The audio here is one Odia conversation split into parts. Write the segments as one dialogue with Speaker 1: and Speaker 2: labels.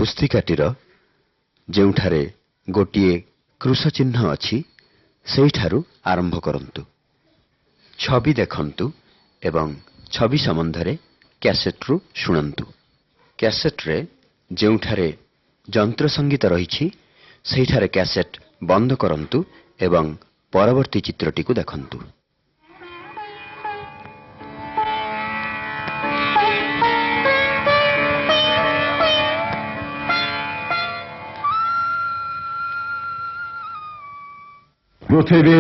Speaker 1: पुस्तिकाटीर जेउठारे गोटिए क्रूस चिन्ह अछि सेहिठारु आरंभ करंतु। छवि देखंतु एवं छवि संबंधरे कैसेट्रु शुणंतु। कैसेट्रे जेउठारे जंत्र संगीत रहिछि सेहिठारे कैसेट बंद करंतु एवं परवर्ती चित्रटी को देखंतु।
Speaker 2: पृथिवी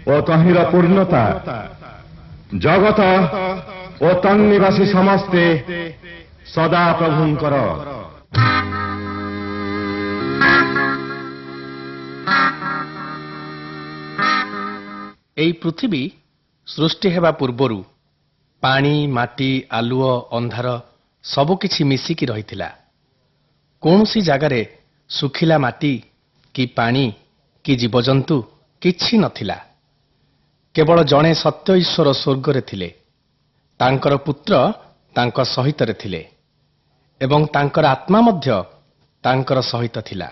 Speaker 2: ओ तहिर पूर्णता जगत ओ तन्निवासी समस्ते सदा प्रभुंकर।
Speaker 3: এই পৃথিবী সৃষ্টি হেবা পূର୍ବରୁ ପାଣି ମାଟି ଆଲୁଅ ଅନ୍ଧାର ସବୁକିଛି ମିଶିକି ରହିଥିଲା। କୌଣସି ଜାଗାରେ ଶୁଖିଲା ମାଟି କି ପାଣି କି ଜୀବଜନ୍ତୁ କିଛି ନଥିଲା। କେବଳ ଜଣେ ସତ୍ୟ ଈଶ୍ୱର ସ୍ୱର୍ଗରେ ଥିଲେ। ତାଙ୍କର ପୁତ୍ର ତାଙ୍କ ସହିତରେ ଥିଲେ ଏବଂ ତାଙ୍କର ଆତ୍ମା ମଧ୍ୟ ତାଙ୍କର ସହିତ ଥିଲା।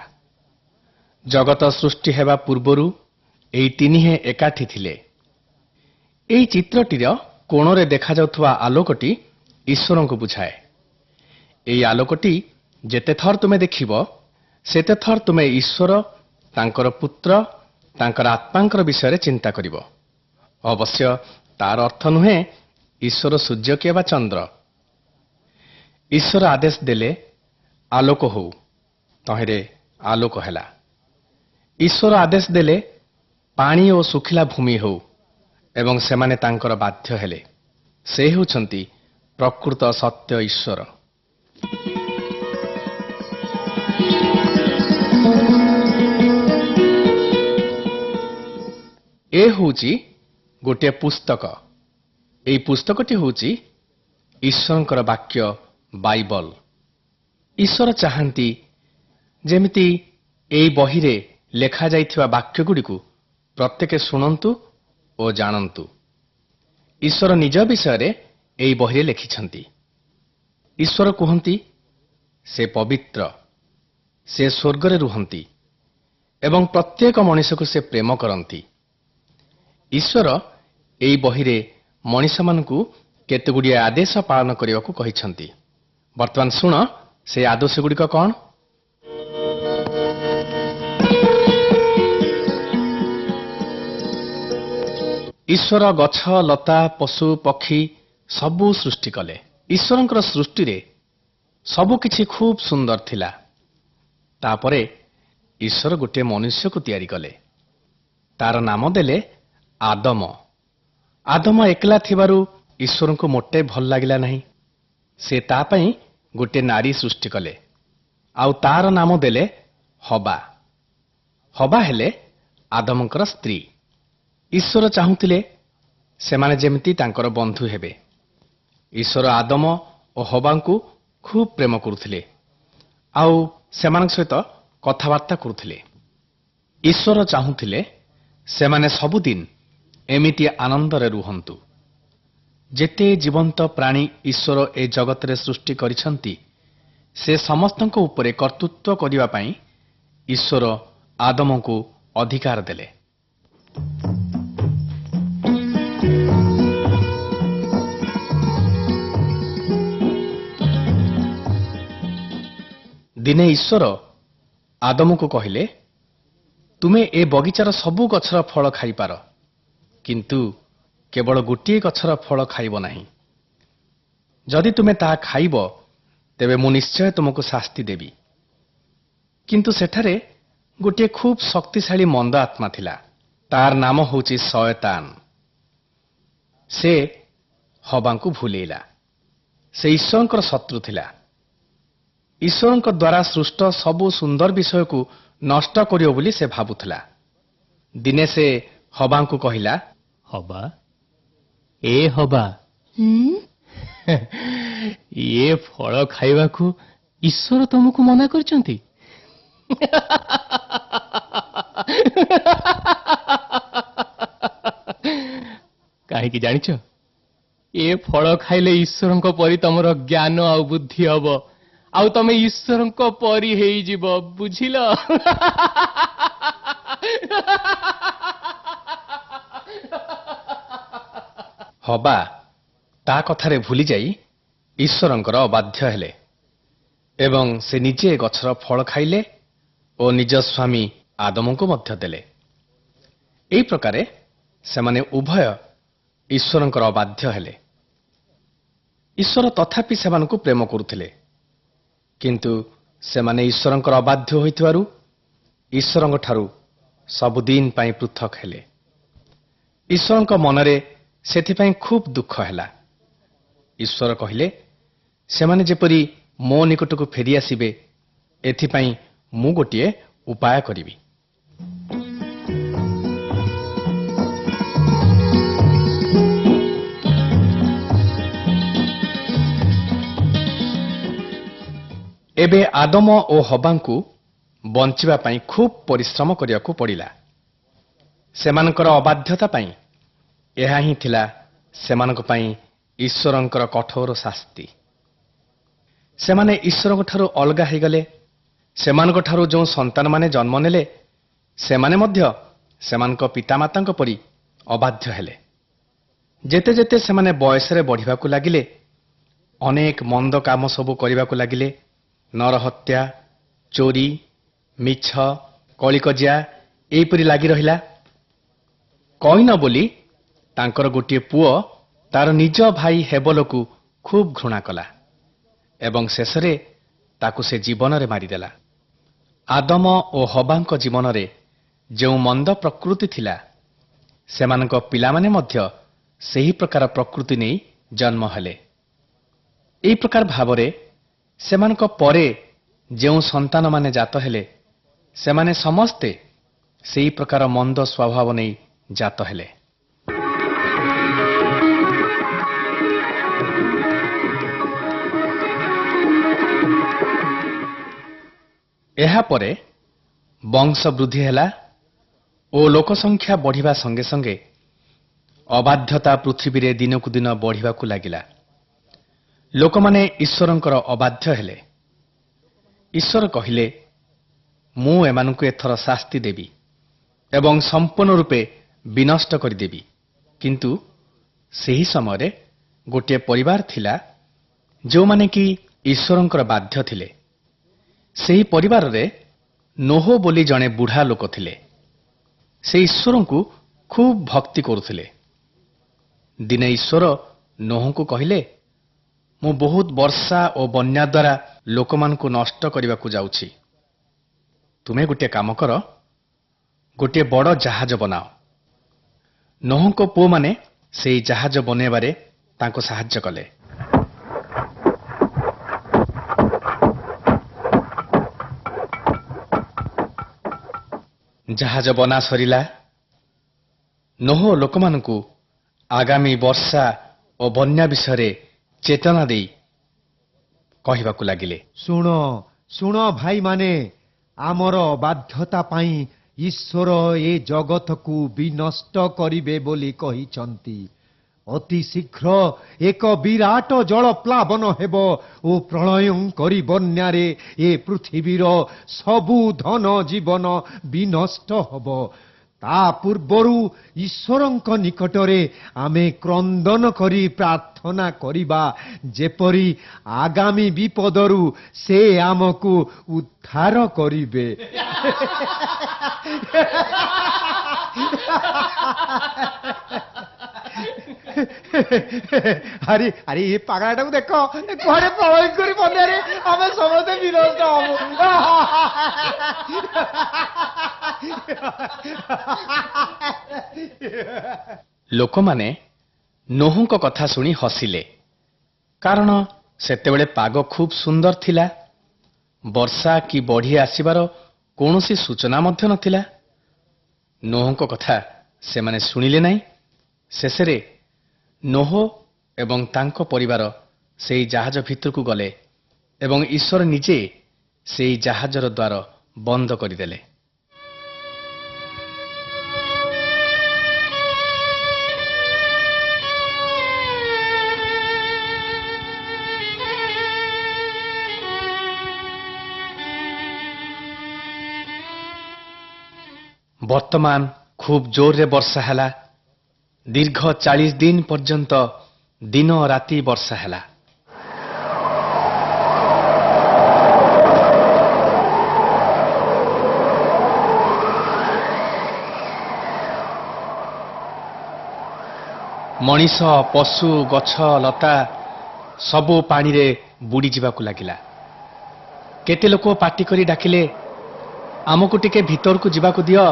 Speaker 3: ଜଗତ ସୃଷ୍ଟି ହେବା ପୂର୍ବରୁ ଏହି ତିନିହେଁ ଏକାଠି ଥିଲେ। ଏହି ଚିତ୍ରଟିର କୋଣରେ ଦେଖାଯାଉଥିବା ଆଲୋକଟି ଈଶ୍ୱରଙ୍କୁ ବୁଝାଏ। ଏହି ଆଲୋକଟି ଯେତେଥର ତୁମେ ଦେଖିବ ସେତେଥର ତୁମେ ଈଶ୍ୱର ତାଙ୍କର ପୁତ୍ର ତାଙ୍କର ଆତ୍ମାଙ୍କର ବିଷୟରେ ଚିନ୍ତା କରିବ। ଅବଶ୍ୟ ତାର ଅର୍ଥ ନୁହେଁ ଈଶ୍ୱର ସୂର୍ଯ୍ୟ କିଏ ବା ଚନ୍ଦ୍ର। ଈଶ୍ୱର ଆଦେଶ ଦେଲେ ଆଲୋକ ହଉ, ତହିଁରେ ଆଲୋକ ହେଲା। ଈଶ୍ୱର ଆଦେଶ ଦେଲେ ପାଣି ଓ ଶୁଖିଲା ଭୂମି ହେଉ ଏବଂ ସେମାନେ ତାଙ୍କର ବାଧ୍ୟ ହେଲେ। ସେ ହେଉଛନ୍ତି ପ୍ରକୃତ ସତ୍ୟ ଈଶ୍ୱର। ଏ ହେଉଛି ଗୋଟିଏ ପୁସ୍ତକ। ଏହି ପୁସ୍ତକଟି ହେଉଛି ଈଶ୍ୱରଙ୍କର ବାକ୍ୟ ବାଇବଲ। ଈଶ୍ୱର ଚାହାନ୍ତି ଯେମିତି ଏହି ବହିରେ ଲେଖାଯାଇଥିବା ବାକ୍ୟଗୁଡ଼ିକୁ ପ୍ରତ୍ୟେକ ଶୁଣନ୍ତୁ ଓ ଜାଣନ୍ତୁ। ଈଶ୍ୱର ନିଜ ବିଷୟରେ ଏହି ବହିରେ ଲେଖିଛନ୍ତି। ଈଶ୍ୱର କୁହନ୍ତି ସେ ପବିତ୍ର, ସେ ସ୍ୱର୍ଗରେ ରୁହନ୍ତି ଏବଂ ପ୍ରତ୍ୟେକ ମଣିଷକୁ ସେ ପ୍ରେମ କରନ୍ତି। ଈଶ୍ୱର ଏହି ବହିରେ ମଣିଷମାନଙ୍କୁ କେତେଗୁଡ଼ିଏ ଆଦେଶ ପାଳନ କରିବାକୁ କହିଛନ୍ତି। ବର୍ତ୍ତମାନ ଶୁଣ ସେ ଆଦେଶଗୁଡ଼ିକ କ'ଣ? ଈଶ୍ୱର ଗଛ ଲତା ପଶୁ ପକ୍ଷୀ ସବୁ ସୃଷ୍ଟି କଲେ। ଈଶ୍ୱରଙ୍କର ସୃଷ୍ଟିରେ ସବୁକିଛି ଖୁବ୍ ସୁନ୍ଦର ଥିଲା। ତାପରେ ଈଶ୍ୱର ଗୋଟିଏ ମନୁଷ୍ୟକୁ ତିଆରି କଲେ। ତାର ନାମ ଦେଲେ ଆଦମ। ଆଦମ ଏକଲା ଥିବାରୁ ଈଶ୍ୱରଙ୍କୁ ମୋଟେ ଭଲ ଲାଗିଲା ନାହିଁ। ସେ ତା ପାଇଁ ଗୋଟିଏ ନାରୀ ସୃଷ୍ଟି କଲେ ଆଉ ତାର ନାମ ଦେଲେ ହବା। ହବା ହେଲେ ଆଦମଙ୍କର ସ୍ତ୍ରୀ। ଈଶ୍ୱର ଚାହୁଁଥିଲେ ସେମାନେ ଯେମିତି ତାଙ୍କର ବନ୍ଧୁ ହେବେ। ଈଶ୍ୱର ଆଦମ ଓ ହବାଙ୍କୁ ଖୁବ୍ ପ୍ରେମ କରୁଥିଲେ ଆଉ ସେମାନଙ୍କ ସହିତ କଥାବାର୍ତ୍ତା କରୁଥିଲେ। ଈଶ୍ୱର ଚାହୁଁଥିଲେ ସେମାନେ ସବୁଦିନ ଏମିତି ଆନନ୍ଦରେ ରୁହନ୍ତୁ। ଯେତେ ଜୀବନ୍ତ ପ୍ରାଣୀ ଈଶ୍ୱର ଏ ଜଗତରେ ସୃଷ୍ଟି କରିଛନ୍ତି ସେ ସମସ୍ତଙ୍କ ଉପରେ କର୍ତ୍ତୃତ୍ୱ କରିବା ପାଇଁ ଈଶ୍ୱର ଆଦମଙ୍କୁ ଅଧିକାର ଦେଲେ। ଦିନେ ଈଶ୍ୱର ଆଦମକୁ କହିଲେ ତୁମେ ଏ ବଗିଚାର ସବୁ ଗଛର ଫଳ ଖାଇପାର, କିନ୍ତୁ କେବଳ ଗୋଟିଏ ଗଛର ଫଳ ଖାଇବ ନାହିଁ। ଯଦି ତୁମେ ତାହା ଖାଇବ ତେବେ ମୁଁ ନିଶ୍ଚୟ ତୁମକୁ ଶାସ୍ତି ଦେବି। କିନ୍ତୁ ସେଠାରେ ଗୋଟିଏ ଖୁବ୍ ଶକ୍ତିଶାଳୀ ମନ୍ଦ ଆତ୍ମା ଥିଲା। ତାର ନାମ ହେଉଛି ଶୟତାନ। ସେ ହବାଙ୍କୁ ଭୁଲେଇଲା। ସେ ଈଶ୍ୱରଙ୍କର ଶତ୍ରୁ ଥିଲା। ଈଶ୍ୱରଙ୍କ ଦ୍ୱାରା ସୃଷ୍ଟ ସବୁ ସୁନ୍ଦର ବିଷୟକୁ ନଷ୍ଟ କରିବ ବୋଲି ସେ ଭାବୁଥିଲା। ଦିନେ ସେ ହବାଙ୍କୁ କହିଲା,
Speaker 4: ହବା ଏ ହବା ଏ ଫଳ ଖାଇବାକୁ ଈଶ୍ୱର ତମକୁ ମନା କରିଛନ୍ତି? କାହିଁକି ଜାଣିଛ? ଏ ଫଳ ଖାଇଲେ ଈଶ୍ୱରଙ୍କ ପରି ତମର ଜ୍ଞାନ ଆଉ ବୁଦ୍ଧି ହବ ଆଉ ତମେ ଈଶ୍ୱରଙ୍କ ପରି ହେଇଯିବ, ବୁଝିଲ?
Speaker 3: ହବା ତା କଥାରେ ଭୁଲିଯାଇ ଈଶ୍ୱରଙ୍କର ଅବାଧ୍ୟ ହେଲେ ଏବଂ ସେ ନିଜେ ଗଛର ଫଳ ଖାଇଲେ ଓ ନିଜ ସ୍ୱାମୀ ଆଦମଙ୍କୁ ମଧ୍ୟ ଦେଲେ। ଏହି ପ୍ରକାରେ ସେମାନେ ଉଭୟ ଈଶ୍ୱରଙ୍କର ଅବାଧ୍ୟ ହେଲେ। ଈଶ୍ୱର ତଥାପି ସେମାନଙ୍କୁ ପ୍ରେମ କରୁଥିଲେ, କିନ୍ତୁ ସେମାନେ ଈଶ୍ୱରଙ୍କର ଅବାଧ୍ୟ ହୋଇଥିବାରୁ ଈଶ୍ୱରଙ୍କଠାରୁ ସବୁଦିନ ପାଇଁ ପୃଥକ ହେଲେ। ଈଶ୍ୱରଙ୍କ ମନରେ ସେଥିପାଇଁ ଖୁବ୍ ଦୁଃଖ ହେଲା। ଈଶ୍ୱର କହିଲେ, ସେମାନେ ଯେପରି ମୋ ନିକଟକୁ ଫେରିଆସିବେ, ଏଥିପାଇଁ ମୁଁ ଗୋଟିଏ ଉପାୟ କରିବି। ଏବେ ଆଦମ ଓ ହବାଙ୍କୁ ବଞ୍ଚିବା ପାଇଁ ଖୁବ୍ ପରିଶ୍ରମ କରିବାକୁ ପଡ଼ିଲା। ସେମାନଙ୍କର ଅବାଧ୍ୟତା ପାଇଁ ଏହା ହିଁ ଥିଲା ସେମାନଙ୍କ ପାଇଁ ଈଶ୍ୱରଙ୍କର କଠୋର ଶାସ୍ତି। ସେମାନେ ଈଶ୍ୱରଙ୍କଠାରୁ ଅଲଗା ହୋଇଗଲେ। ସେମାନଙ୍କଠାରୁ ଯେଉଁ ସନ୍ତାନମାନେ ଜନ୍ମ ନେଲେ, ସେମାନେ ମଧ୍ୟ ସେମାନଙ୍କ ପିତାମାତାଙ୍କ ପରି ଅବାଧ୍ୟ ହେଲେ। ଯେତେ ଯେତେ ସେମାନେ ବୟସରେ ବଢ଼ିବାକୁ ଲାଗିଲେ, ଅନେକ ମନ୍ଦ କାମ ସବୁ କରିବାକୁ ଲାଗିଲେ। ନରହତ୍ୟା, ଚୋରି, ମିଛ, କଳିକଜିଆ ଏହିପରି ଲାଗି ରହିଲା। କଇନ ବୋଲି ତାଙ୍କର ଗୋଟିଏ ପୁଅ ତାର ନିଜ ଭାଇ ହେବଲକୁ ଖୁବ୍ ଘୃଣା କଲା ଏବଂ ଶେଷରେ ତାକୁ ସେ ଜୀବନରେ ମାରିଦେଲା। ଆଦମ ଓ ହବାଙ୍କ ଜୀବନରେ ଯେଉଁ ମନ୍ଦ ପ୍ରକୃତି ଥିଲା, ସେମାନଙ୍କ ପିଲାମାନେ ମଧ୍ୟ ସେହି ପ୍ରକାର ପ୍ରକୃତି ନେଇ ଜନ୍ମ ହେଲେ। ଏହି ପ୍ରକାର ଭାବରେ ସେମାନଙ୍କ ପରେ ଯେଉଁ ସନ୍ତାନମାନେ ଜାତ ହେଲେ, ସେମାନେ ସମସ୍ତେ ସେହି ପ୍ରକାର ମନ୍ଦ ସ୍ୱଭାବ ନେଇ ଜାତ ହେଲେ। ଏହାପରେ ବଂଶ ବୃଦ୍ଧି ହେଲା ଓ ଲୋକସଂଖ୍ୟା ବଢ଼ିବା ସଙ୍ଗେ ସଙ୍ଗେ ଅବାଧ୍ୟତା ପୃଥିବୀରେ ଦିନକୁ ଦିନ ବଢ଼ିବାକୁ ଲାଗିଲା। ଲୋକମାନେ ଈଶ୍ୱରଙ୍କର ଅବାଧ୍ୟ ହେଲେ। ଈଶ୍ୱର କହିଲେ, ମୁଁ ଏମାନଙ୍କୁ ଏଥର ଶାସ୍ତି ଦେବି ଏବଂ ସମ୍ପୂର୍ଣ୍ଣ ରୂପେ ବିନଷ୍ଟ କରିଦେବି। କିନ୍ତୁ ସେହି ସମୟରେ ଗୋଟିଏ ପରିବାର ଥିଲା, ଯେଉଁମାନେ କି ଈଶ୍ୱରଙ୍କର ବାଧ୍ୟ ଥିଲେ। ସେହି ପରିବାରରେ ନୋହ ବୋଲି ଜଣେ ବୁଢ଼ା ଲୋକ ଥିଲେ। ସେ ଈଶ୍ୱରଙ୍କୁ ଖୁବ୍ ଭକ୍ତି କରୁଥିଲେ। ଦିନେ ଈଶ୍ୱର ନୋହଙ୍କୁ କହିଲେ, ମୁଁ ବହୁତ ବର୍ଷା ଓ ବନ୍ୟା ଦ୍ୱାରା ଲୋକମାନଙ୍କୁ ନଷ୍ଟ କରିବାକୁ ଯାଉଛି। ତୁମେ ଗୋଟିଏ କାମ କର, ଗୋଟିଏ ବଡ଼ ଜାହାଜ ବନାଅ। ନୋହଙ୍କ ପୁଅମାନେ ସେହି ଜାହାଜ ବନେଇବାରେ ତାଙ୍କୁ ସାହାଯ୍ୟ କଲେ। ଜାହାଜ ବନା ସରିଲା। ନୋହ ଲୋକମାନଙ୍କୁ ଆଗାମୀ ବର୍ଷା ଓ ବନ୍ୟା ବିଷୟରେ ଚେତନା ଦେଇ କହିବାକୁ ଲାଗିଲେ,
Speaker 5: ଶୁଣ ଶୁଣ ଭାଇମାନେ, ଆମର ବାଧ୍ୟତା ପାଇଁ ଈଶ୍ୱର ଏ ଜଗତକୁ ବିନଷ୍ଟ କରିବେ ବୋଲି କହିଛନ୍ତି। ଅତି ଶୀଘ୍ର ଏକ ବିରାଟ ଜଳପ୍ଲାବନ ହେବ ଓ ପ୍ରଳୟଙ୍କରୀ ବନ୍ୟାରେ ଏ ପୃଥିବୀର ସବୁ ଧନ ଜୀବନ ବିନଷ୍ଟ ହେବ। ତା ପୂର୍ବରୁ ଈଶ୍ୱରଙ୍କ ନିକଟରେ ଆମେ କ୍ରନ୍ଦନ କରି ପ୍ରାର୍ଥନା କରିବା, ଯେପରି ଆଗାମୀ ବିପଦରୁ ସେ ଆମକୁ ଉଦ୍ଧାର କରିବେ। ଆରେ ଆରେ ଏ ପାଗଳାଟାକୁ ଦେଖ, କୁଆଡେ ପ୍ରଳୟଙ୍କରୀ ବନ୍ୟାରେ ଆମେ ସମସ୍ତେ ବିନଷ୍ଟ ହବୁ।
Speaker 3: ଲୋକମାନେ ନୋହଙ୍କ କଥା ଶୁଣି ହସିଲେ, କାରଣ ସେତେବେଳେ ପାଗ ଖୁବ୍ ସୁନ୍ଦର ଥିଲା। ବର୍ଷା କି ବଢ଼ି ଆସିବାର କୌଣସି ସୂଚନା ମଧ୍ୟ ନଥିଲା। ନୋହଙ୍କ କଥା ସେମାନେ ଶୁଣିଲେ ନାହିଁ। ଶେଷରେ ନୋହ ଏବଂ ତାଙ୍କ ପରିବାର ସେହି ଜାହାଜ ଭିତରକୁ ଗଲେ ଏବଂ ଈଶ୍ୱର ନିଜେ ସେହି ଜାହାଜର ଦ୍ୱାର ବନ୍ଦ କରିଦେଲେ। ବର୍ତ୍ତମାନ ଖୁବ୍ ଜୋରରେ ବର୍ଷା ହେଲା। ଦୀର୍ଘ 40 ଦିନ ପର୍ଯ୍ୟନ୍ତ ଦିନ ରାତି ବର୍ଷା ହେଲା। ମଣିଷ, ପଶୁ, ଗଛ, ଲତା ସବୁ ପାଣିରେ ବୁଡ଼ିଯିବାକୁ ଲାଗିଲା। କେତେ ଲୋକ ପାଟି କରି ଡାକିଲେ, ଆମକୁ ଟିକେ ଭିତରକୁ ଯିବାକୁ ଦିଅ।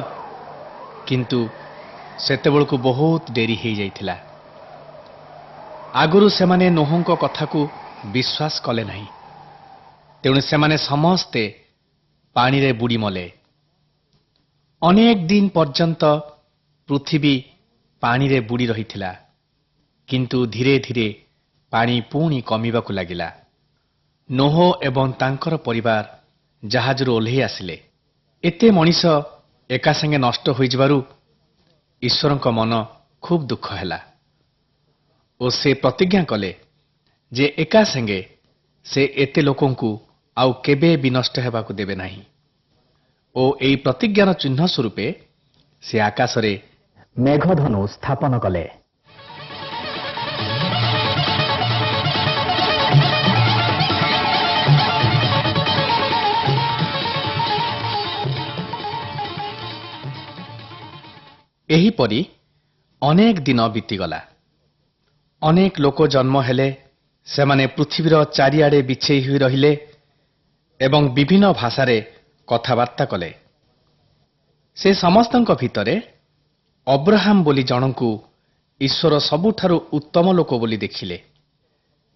Speaker 3: କିନ୍ତୁ ସେତେବେଳକୁ ବହୁତ ଡେରି ହୋଇଯାଇଥିଲା। ଆଗରୁ ସେମାନେ ନୋହଙ୍କ କଥାକୁ ବିଶ୍ୱାସ କଲେ ନାହିଁ। ତେଣୁ ସେମାନେ ସମସ୍ତେ ପାଣିରେ ବୁଡ଼ି ମଲେ। ଅନେକ ଦିନ ପର୍ଯ୍ୟନ୍ତ ପୃଥିବୀ ପାଣିରେ ବୁଡ଼ି ରହିଥିଲା। କିନ୍ତୁ ଧୀରେ ଧୀରେ ପାଣି ପୁଣି କମିବାକୁ ଲାଗିଲା। ନୋହ ଏବଂ ତାଙ୍କର ପରିବାର ଜାହାଜରୁ ଓହ୍ଲାଇ ଆସିଲେ। ଏତେ ମଣିଷ ଏକା ସାଙ୍ଗେ ନଷ୍ଟ ହୋଇଯିବାରୁ ଈଶ୍ୱରଙ୍କ ମନ ଖୁବ୍ ଦୁଃଖ ହେଲା ଓ ସେ ପ୍ରତିଜ୍ଞା କଲେ ଯେ ଏକା ସାଙ୍ଗେ ସେ ଏତେ ଲୋକଙ୍କୁ ଆଉ କେବେ ବିନଷ୍ଟ ହେବାକୁ ଦେବେ ନାହିଁ। ଓ ଏହି ପ୍ରତିଜ୍ଞାର ଚିହ୍ନ ସ୍ୱରୂପେ ସେ ଆକାଶରେ ମେଘଧନୁ ସ୍ଥାପନ କଲେ। ଏହିପରି ଅନେକ ଦିନ ବିତିଗଲା। ଅନେକ ଲୋକ ଜନ୍ମ ହେଲେ। ସେମାନେ ପୃଥିବୀର ଚାରିଆଡ଼େ ବିଛେଇ ହୋଇ ରହିଲେ ଏବଂ ବିଭିନ୍ନ ଭାଷାରେ କଥାବାର୍ତ୍ତା କଲେ। ସେ ସମସ୍ତଙ୍କ ଭିତରେ ଅବ୍ରାହମ ବୋଲି ଜଣଙ୍କୁ ଈଶ୍ୱର ସବୁଠାରୁ ଉତ୍ତମ ଲୋକ ବୋଲି ଦେଖିଲେ।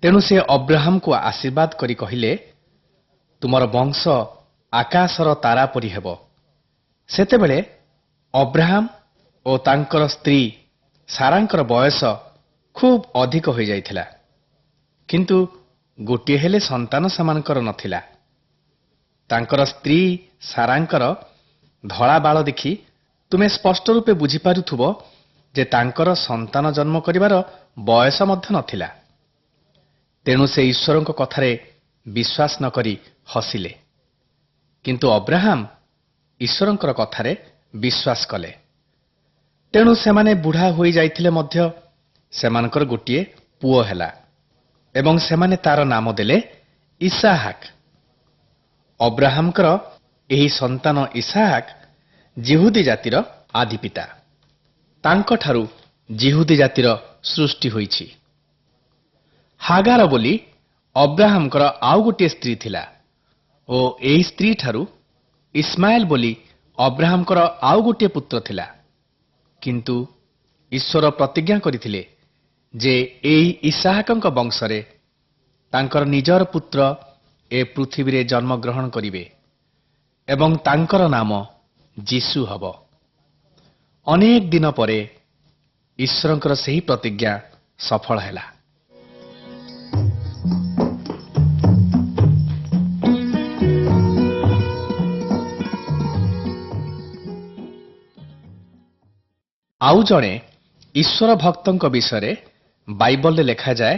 Speaker 3: ତେଣୁ ସେ ଅବ୍ରାହମକୁ ଆଶୀର୍ବାଦ କରି କହିଲେ, ତୁମର ବଂଶ ଆକାଶର ତାରା ପରି ହେବ। ସେତେବେଳେ ଅବ୍ରାହମ ଓ ତାଙ୍କର ସ୍ତ୍ରୀ ସାରାଙ୍କର ବୟସ ଖୁବ୍ ଅଧିକ ହୋଇଯାଇଥିଲା। କିନ୍ତୁ ଗୋଟିଏ ହେଲେ ସନ୍ତାନ ସେମାନଙ୍କର ନଥିଲା। ତାଙ୍କର ସ୍ତ୍ରୀ ସାରାଙ୍କର ଧଳା ବାଳ ଦେଖି ତୁମେ ସ୍ପଷ୍ଟ ରୂପେ ବୁଝିପାରୁଥିବ ଯେ ତାଙ୍କର ସନ୍ତାନ ଜନ୍ମ କରିବାର ବୟସ ମଧ୍ୟ ନଥିଲା। ତେଣୁ ସେ ଈଶ୍ୱରଙ୍କ କଥାରେ ବିଶ୍ୱାସ ନ କରି ହସିଲେ। କିନ୍ତୁ ଅବ୍ରାହମ ଈଶ୍ୱରଙ୍କର କଥାରେ ବିଶ୍ୱାସ କଲେ। ତେଣୁ ସେମାନେ ବୁଢ଼ା ହୋଇଯାଇଥିଲେ ମଧ୍ୟ ସେମାନଙ୍କର ଗୋଟିଏ ପୁଅ ହେଲା ଏବଂ ସେମାନେ ତାର ନାମ ଦେଲେ ଇସାହାକ। ଅବ୍ରାହମଙ୍କର ଏହି ସନ୍ତାନ ଇସାହାକ ଜିହୁଦୀ ଜାତିର ଆଦିପିତା। ତାଙ୍କଠାରୁ ଜିହୁଦୀ ଜାତିର ସୃଷ୍ଟି ହୋଇଛି। ହାଗାର ବୋଲି ଅବ୍ରାହମଙ୍କର ଆଉ ଗୋଟିଏ ସ୍ତ୍ରୀ ଥିଲା ଓ ଏହି ସ୍ତ୍ରୀଠାରୁ ଇସ୍ମାଏଲ ବୋଲି ଅବ୍ରାହମଙ୍କର ଆଉ ଗୋଟିଏ ପୁତ୍ର ଥିଲା। କିନ୍ତୁ ଈଶ୍ୱର ପ୍ରତିଜ୍ଞା କରିଥିଲେ ଯେ ଏହି ଇସାହାକଙ୍କ ବଂଶରେ ତାଙ୍କର ନିଜର ପୁତ୍ର ଏ ପୃଥିବୀରେ ଜନ୍ମଗ୍ରହଣ କରିବେ ଏବଂ ତାଙ୍କର ନାମ ଯୀଶୁ ହେବ। ଅନେକ ଦିନ ପରେ ଈଶ୍ୱରଙ୍କର ସେହି ପ୍ରତିଜ୍ଞା ସଫଳ ହେଲା। ଆଉ ଜଣେ ଈଶ୍ୱର ଭକ୍ତଙ୍କ ବିଷୟରେ ବାଇବଲରେ ଲେଖାଯାଏ,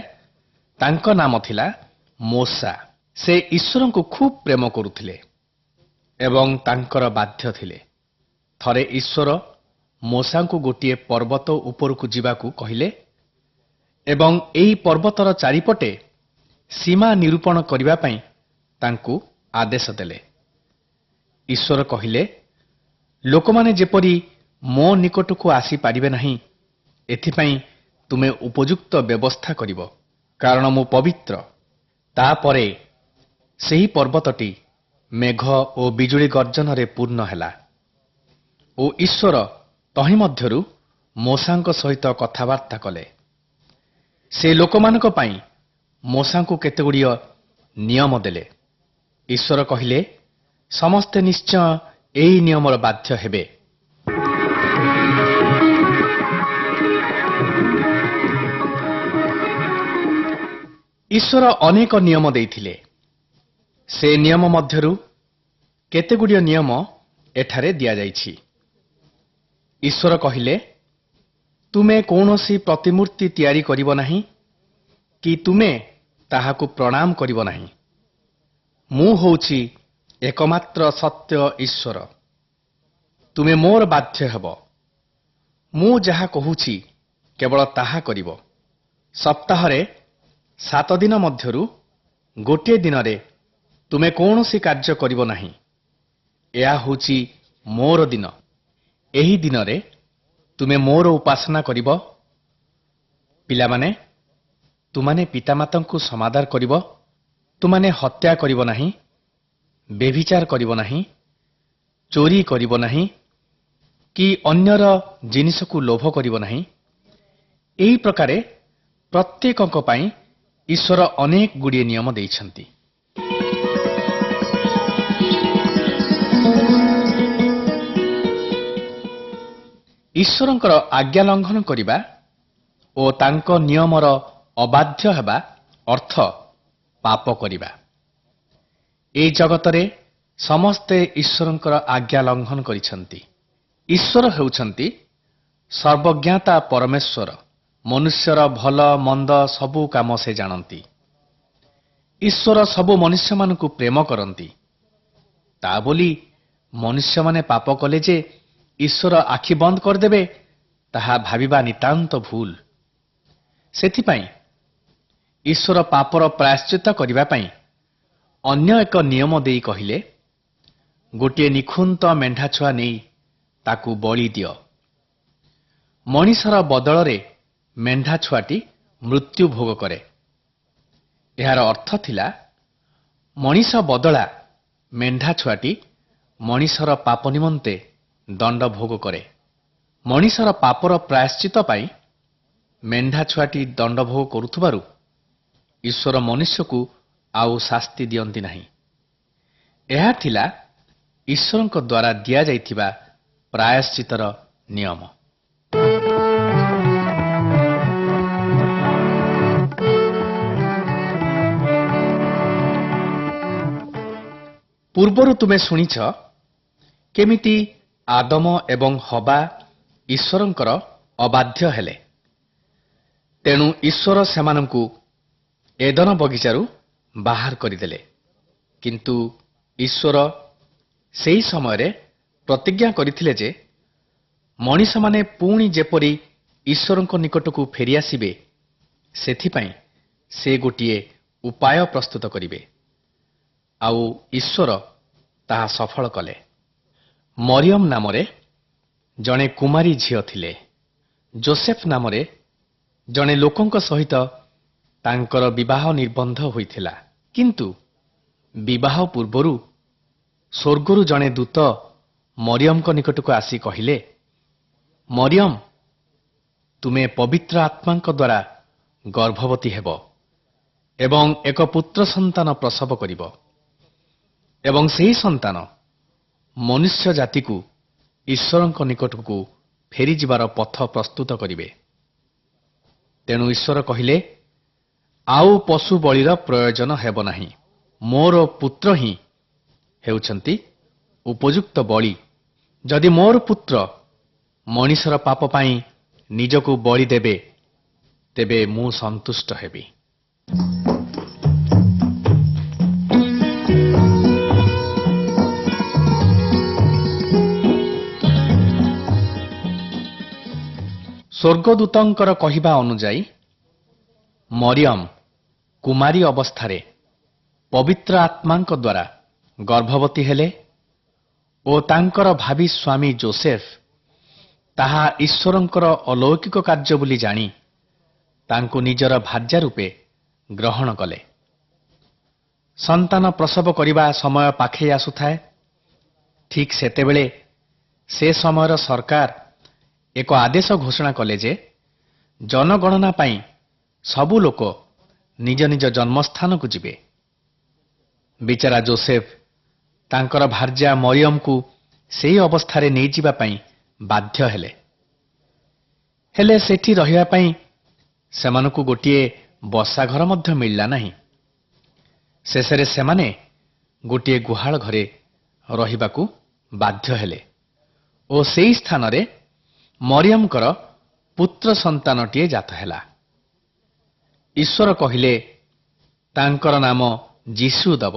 Speaker 3: ତାଙ୍କ ନାମ ଥିଲା ମୋଶା। ସେ ଈଶ୍ୱରଙ୍କୁ ଖୁବ୍ ପ୍ରେମ କରୁଥିଲେ ଏବଂ ତାଙ୍କର ବାଧ୍ୟ ଥିଲେ। ଥରେ ଈଶ୍ୱର ମୋଶାଙ୍କୁ ଗୋଟିଏ ପର୍ବତ ଉପରକୁ ଯିବାକୁ କହିଲେ ଏବଂ ଏହି ପର୍ବତର ଚାରିପଟେ ସୀମା ନିରୂପଣ କରିବା ପାଇଁ ତାଙ୍କୁ ଆଦେଶ ଦେଲେ। ଈଶ୍ୱର କହିଲେ, ଲୋକମାନେ ଯେପରି ମୋ ନିକଟକୁ ଆସିପାରିବେ ନାହିଁ, ଏଥିପାଇଁ ତୁମେ ଉପଯୁକ୍ତ ବ୍ୟବସ୍ଥା କରିବ, କାରଣ ମୁଁ ପବିତ୍ର। ତାପରେ ସେହି ପର୍ବତଟି ମେଘ ଓ ବିଜୁଳି ଗର୍ଜନରେ ପୂର୍ଣ୍ଣ ହେଲା ଓ ଈଶ୍ୱର ତହିଁ ମଧ୍ୟରୁ ମୋଶାଙ୍କ ସହିତ କଥାବାର୍ତ୍ତା କଲେ। ସେ ଲୋକମାନଙ୍କ ପାଇଁ ମୋଶାଙ୍କୁ କେତେଗୁଡ଼ିଏ ନିୟମ ଦେଲେ। ଈଶ୍ୱର କହିଲେ, ସମସ୍ତେ ନିଶ୍ଚୟ ଏହି ନିୟମର ବାଧ୍ୟ ହେବେ। ଈଶ୍ୱର ଅନେକ ନିୟମ ଦେଇଥିଲେ। ସେ ନିୟମ ମଧ୍ୟରୁ କେତେଗୁଡ଼ିଏ ନିୟମ ଏଠାରେ ଦିଆଯାଇଛି। ଈଶ୍ୱର କହିଲେ, ତୁମେ କୌଣସି ପ୍ରତିମୂର୍ତ୍ତି ତିଆରି କରିବ ନାହିଁ କି ତୁମେ ତାହାକୁ ପ୍ରଣାମ କରିବ ନାହିଁ। ମୁଁ ହେଉଛି ଏକମାତ୍ର ସତ୍ୟ ଈଶ୍ୱର। ତୁମେ ମୋର ବାଧ୍ୟ ହେବ। ମୁଁ ଯାହା କହୁଛି କେବଳ ତାହା କରିବ। ସପ୍ତାହରେ 7 ଦିନ ମଧ୍ୟରୁ ଗୋଟିଏ ଦିନରେ ତୁମେ କୌଣସି କାର୍ଯ୍ୟ କରିବ ନାହିଁ। ଏହା ହେଉଛି ମୋର ଦିନ। ଏହି ଦିନରେ ତୁମେ ମୋର ଉପାସନା କରିବ। ପିଲାମାନେ, ତୁମାନେ ପିତାମାତାଙ୍କୁ ସମାଦର କରିବ। ତୁମାନେ ହତ୍ୟା କରିବ ନାହିଁ, ବ୍ୟଭିଚାର କରିବ ନାହିଁ, ଚୋରି କରିବ ନାହିଁ, କି ଅନ୍ୟର ଜିନିଷକୁ ଲୋଭ କରିବ ନାହିଁ। ଏହି ପ୍ରକାରେ ପ୍ରତ୍ୟେକଙ୍କ ପାଇଁ ଈଶ୍ୱର ଅନେକ ଗୁଡ଼ିଏ ନିୟମ ଦେଇଛନ୍ତି। ଈଶ୍ୱରଙ୍କର ଆଜ୍ଞା ଲଙ୍ଘନ କରିବା ଓ ତାଙ୍କ ନିୟମର ଅବାଧ୍ୟ ହେବା ଅର୍ଥ ପାପ କରିବା। ଏହି ଜଗତରେ ସମସ୍ତେ ଈଶ୍ୱରଙ୍କର ଆଜ୍ଞା ଲଙ୍ଘନ କରିଛନ୍ତି। ଈଶ୍ୱର ହେଉଛନ୍ତି ସର୍ବଜ୍ଞାତା ପରମେଶ୍ୱର। ମନୁଷ୍ୟର ଭଲ ମନ୍ଦ ସବୁ କାମ ସେ ଜାଣନ୍ତି। ଈଶ୍ୱର ସବୁ ମନୁଷ୍ୟମାନଙ୍କୁ ପ୍ରେମ କରନ୍ତି। ତା ବୋଲି ମନୁଷ୍ୟମାନେ ପାପ କଲେ ଯେ ଈଶ୍ୱର ଆଖି ବନ୍ଦ କରିଦେବେ, ତାହା ଭାବିବା ନିତାନ୍ତ ଭୁଲ। ସେଥିପାଇଁ ଈଶ୍ୱର ପାପର ପ୍ରାୟଶ୍ଚିତ୍ତ କରିବା ପାଇଁ ଅନ୍ୟ ଏକ ନିୟମ ଦେଇ କହିଲେ, ଗୋଟିଏ ନିଖୁନ୍ତ ମେଣ୍ଢାଛୁଆ ନେଇ ତାକୁ ବଳି ଦିଅ। ମଣିଷର ବଦଳରେ ମେଣ୍ଢାଛୁଆଟି ମୃତ୍ୟୁ ଭୋଗ କରେ। ଏହାର ଅର୍ଥ ଥିଲା, ମଣିଷ ବଦଳା ମେଣ୍ଢାଛୁଆଟି ମଣିଷର ପାପ ନିମନ୍ତେ ଦଣ୍ଡ ଭୋଗ କରେ। ମଣିଷର ପାପର ପ୍ରାୟଶ୍ଚିତ୍ତ ପାଇଁ ମେଣ୍ଢାଛୁଆଟି ଦଣ୍ଡ ଭୋଗ କରୁଥିବାରୁ ଈଶ୍ୱର ମନୁଷ୍ୟକୁ ଆଉ ଶାସ୍ତି ଦିଅନ୍ତି ନାହିଁ। ଏହା ଥିଲା ଈଶ୍ୱରଙ୍କ ଦ୍ୱାରା ଦିଆଯାଇଥିବା ପ୍ରାୟଶ୍ଚିତ୍ତର ନିୟମ। ପୂର୍ବରୁ ତୁମେ ଶୁଣିଛ କେମିତି ଆଦମ ଏବଂ ହବା ଈଶ୍ୱରଙ୍କର ଅବାଧ୍ୟ ହେଲେ। ତେଣୁ ଈଶ୍ୱର ସେମାନଙ୍କୁ ଏଦନ ବଗିଚାରୁ ବାହାର କରିଦେଲେ। କିନ୍ତୁ ଈଶ୍ୱର ସେହି ସମୟରେ ପ୍ରତିଜ୍ଞା କରିଥିଲେ ଯେ ମଣିଷମାନେ ପୁଣି ଯେପରି ଈଶ୍ୱରଙ୍କ ନିକଟକୁ ଫେରିଆସିବେ, ସେଥିପାଇଁ ସେ ଗୋଟିଏ ଉପାୟ ପ୍ରସ୍ତୁତ କରିବେ। ଆଉ ଈଶ୍ୱର ତାହା ସଫଳ କଲେ। ମରିୟମ ନାମରେ ଜଣେ କୁମାରୀ ଝିଅ ଥିଲେ। ଯୋସେଫ ନାମରେ ଜଣେ ଲୋକଙ୍କ ସହିତ ତାଙ୍କର ବିବାହ ନିର୍ବନ୍ଧ ହୋଇଥିଲା। କିନ୍ତୁ ବିବାହ ପୂର୍ବରୁ ସ୍ୱର୍ଗରୁ ଜଣେ ଦୂତ ମରିୟମଙ୍କ ନିକଟକୁ ଆସି କହିଲେ, ମରିୟମ, ତୁମେ ପବିତ୍ର ଆତ୍ମାଙ୍କ ଦ୍ୱାରା ଗର୍ଭବତୀ ହେବ ଏବଂ ଏକ ପୁତ୍ର ସନ୍ତାନ ପ୍ରସବ କରିବ ଏବଂ ସେହି ସନ୍ତାନ ମନୁଷ୍ୟ ଜାତିକୁ ଈଶ୍ୱରଙ୍କ ନିକଟକୁ ଫେରିଯିବାର ପଥ ପ୍ରସ୍ତୁତ କରିବେ। ତେଣୁ ଈଶ୍ୱର କହିଲେ, ଆଉ ପଶୁ ବଳିର ପ୍ରୟୋଜନ ହେବ ନାହିଁ। ମୋର ପୁତ୍ର ହିଁ ହେଉଛନ୍ତି ଉପଯୁକ୍ତ ବଳି। ଯଦି ମୋର ପୁତ୍ର ମଣିଷର ପାପ ପାଇଁ ନିଜକୁ ବଳି ଦେବେ, ତେବେ ମୁଁ ସନ୍ତୁଷ୍ଟ ହେବି। ସ୍ୱର୍ଗଦୂତଙ୍କର କହିବା ଅନୁଯାୟୀ ମରିୟମ କୁମାରୀ ଅବସ୍ଥାରେ ପବିତ୍ର ଆତ୍ମାଙ୍କ ଦ୍ୱାରା ଗର୍ଭବତୀ ହେଲେ ଓ ତାଙ୍କର ଭାବି ସ୍ୱାମୀ ଯୋସେଫ ତାହା ଈଶ୍ୱରଙ୍କର ଅଲୌକିକ କାର୍ଯ୍ୟ ବୋଲି ଜାଣି ତାଙ୍କୁ ନିଜର ଭାର୍ଯ୍ୟା ରୂପେ ଗ୍ରହଣ କଲେ। ସନ୍ତାନ ପ୍ରସବ କରିବା ସମୟ ପାଖେଇ ଆସୁଥାଏ। ଠିକ୍ ସେତେବେଳେ ସେ ସମୟର ସରକାର ଏକ ଆଦେଶ ଘୋଷଣା କଲେ ଯେ ଜନଗଣନା ପାଇଁ ସବୁ ଲୋକ ନିଜ ନିଜ ଜନ୍ମସ୍ଥାନକୁ ଯିବେ। ବିଚାରା ଯୋସେଫ ତାଙ୍କର ଭାର୍ଯ୍ୟା ମରିୟମକୁ ସେହି ଅବସ୍ଥାରେ ନେଇଯିବା ପାଇଁ ବାଧ୍ୟ ହେଲେ। ହେଲେ ସେଠି ରହିବା ପାଇଁ ସେମାନଙ୍କୁ ଗୋଟିଏ ବସାଘର ମଧ୍ୟ ମିଳିଲା ନାହିଁ। ଶେଷରେ ସେମାନେ ଗୋଟିଏ ଗୁହାଳ ଘରେ ରହିବାକୁ ବାଧ୍ୟ ହେଲେ ଓ ସେହି ସ୍ଥାନରେ ମରିୟମଙ୍କର ପୁତ୍ର ସନ୍ତାନଟିଏ ଜାତ ହେଲା। ଈଶ୍ୱର କହିଲେ, ତାଙ୍କର ନାମ ଯୀଶୁ ଦେବ।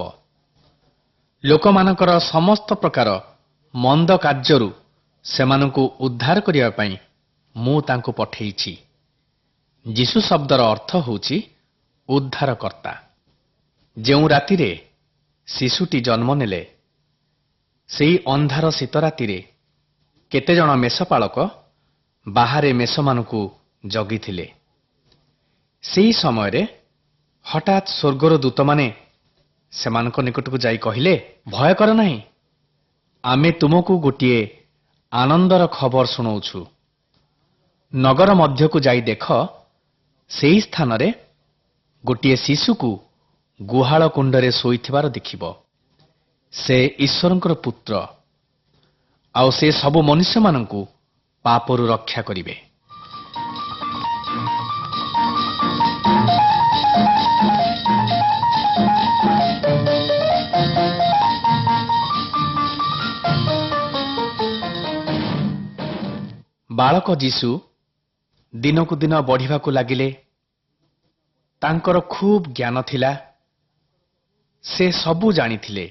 Speaker 3: ଲୋକମାନଙ୍କର ସମସ୍ତ ପ୍ରକାର ମନ୍ଦ କାର୍ଯ୍ୟରୁ ସେମାନଙ୍କୁ ଉଦ୍ଧାର କରିବା ପାଇଁ ମୁଁ ତାଙ୍କୁ ପଠେଇଛି। ଯୀଶୁ ଶବ୍ଦର ଅର୍ଥ ହେଉଛି ଉଦ୍ଧାରକର୍ତ୍ତା। ଯେଉଁ ରାତିରେ ଶିଶୁଟି ଜନ୍ମ ନେଲେ, ସେହି ଅନ୍ଧାର ଶୀତ ରାତିରେ କେତେଜଣ ମେଷପାଳକ ବାହାରେ ମେଷମାନଙ୍କୁ ଜଗିଥିଲେ। ସେହି ସମୟରେ ହଠାତ୍ ସ୍ୱର୍ଗର ଦୂତମାନେ ସେମାନଙ୍କ ନିକଟକୁ ଯାଇ କହିଲେ, ଭୟ କର ନାହିଁ, ଆମେ ତୁମକୁ ଗୋଟିଏ ଆନନ୍ଦର ଖବର ଶୁଣାଉଛୁ। ନଗର ମଧ୍ୟକୁ ଯାଇ ଦେଖ, ସେହି ସ୍ଥାନରେ ଗୋଟିଏ ଶିଶୁକୁ ଗୁହାଳ କୁଣ୍ଡରେ ଶୋଇଥିବାର ଦେଖିବ। ସେ ଈଶ୍ୱରଙ୍କର ପୁତ୍ର, ଆଉ ସେ ସବୁ ମନୁଷ୍ୟମାନଙ୍କୁ ପାପରୁ ରକ୍ଷା କରିବେ। ବାଳକ ଯୀଶୁ ଦିନକୁ ଦିନ ବଢ଼ିବାକୁ ଲାଗିଲେ। ତାଙ୍କର ଖୁବ୍ ଜ୍ଞାନ ଥିଲା। ସେ ସବୁ ଜାଣିଥିଲେ,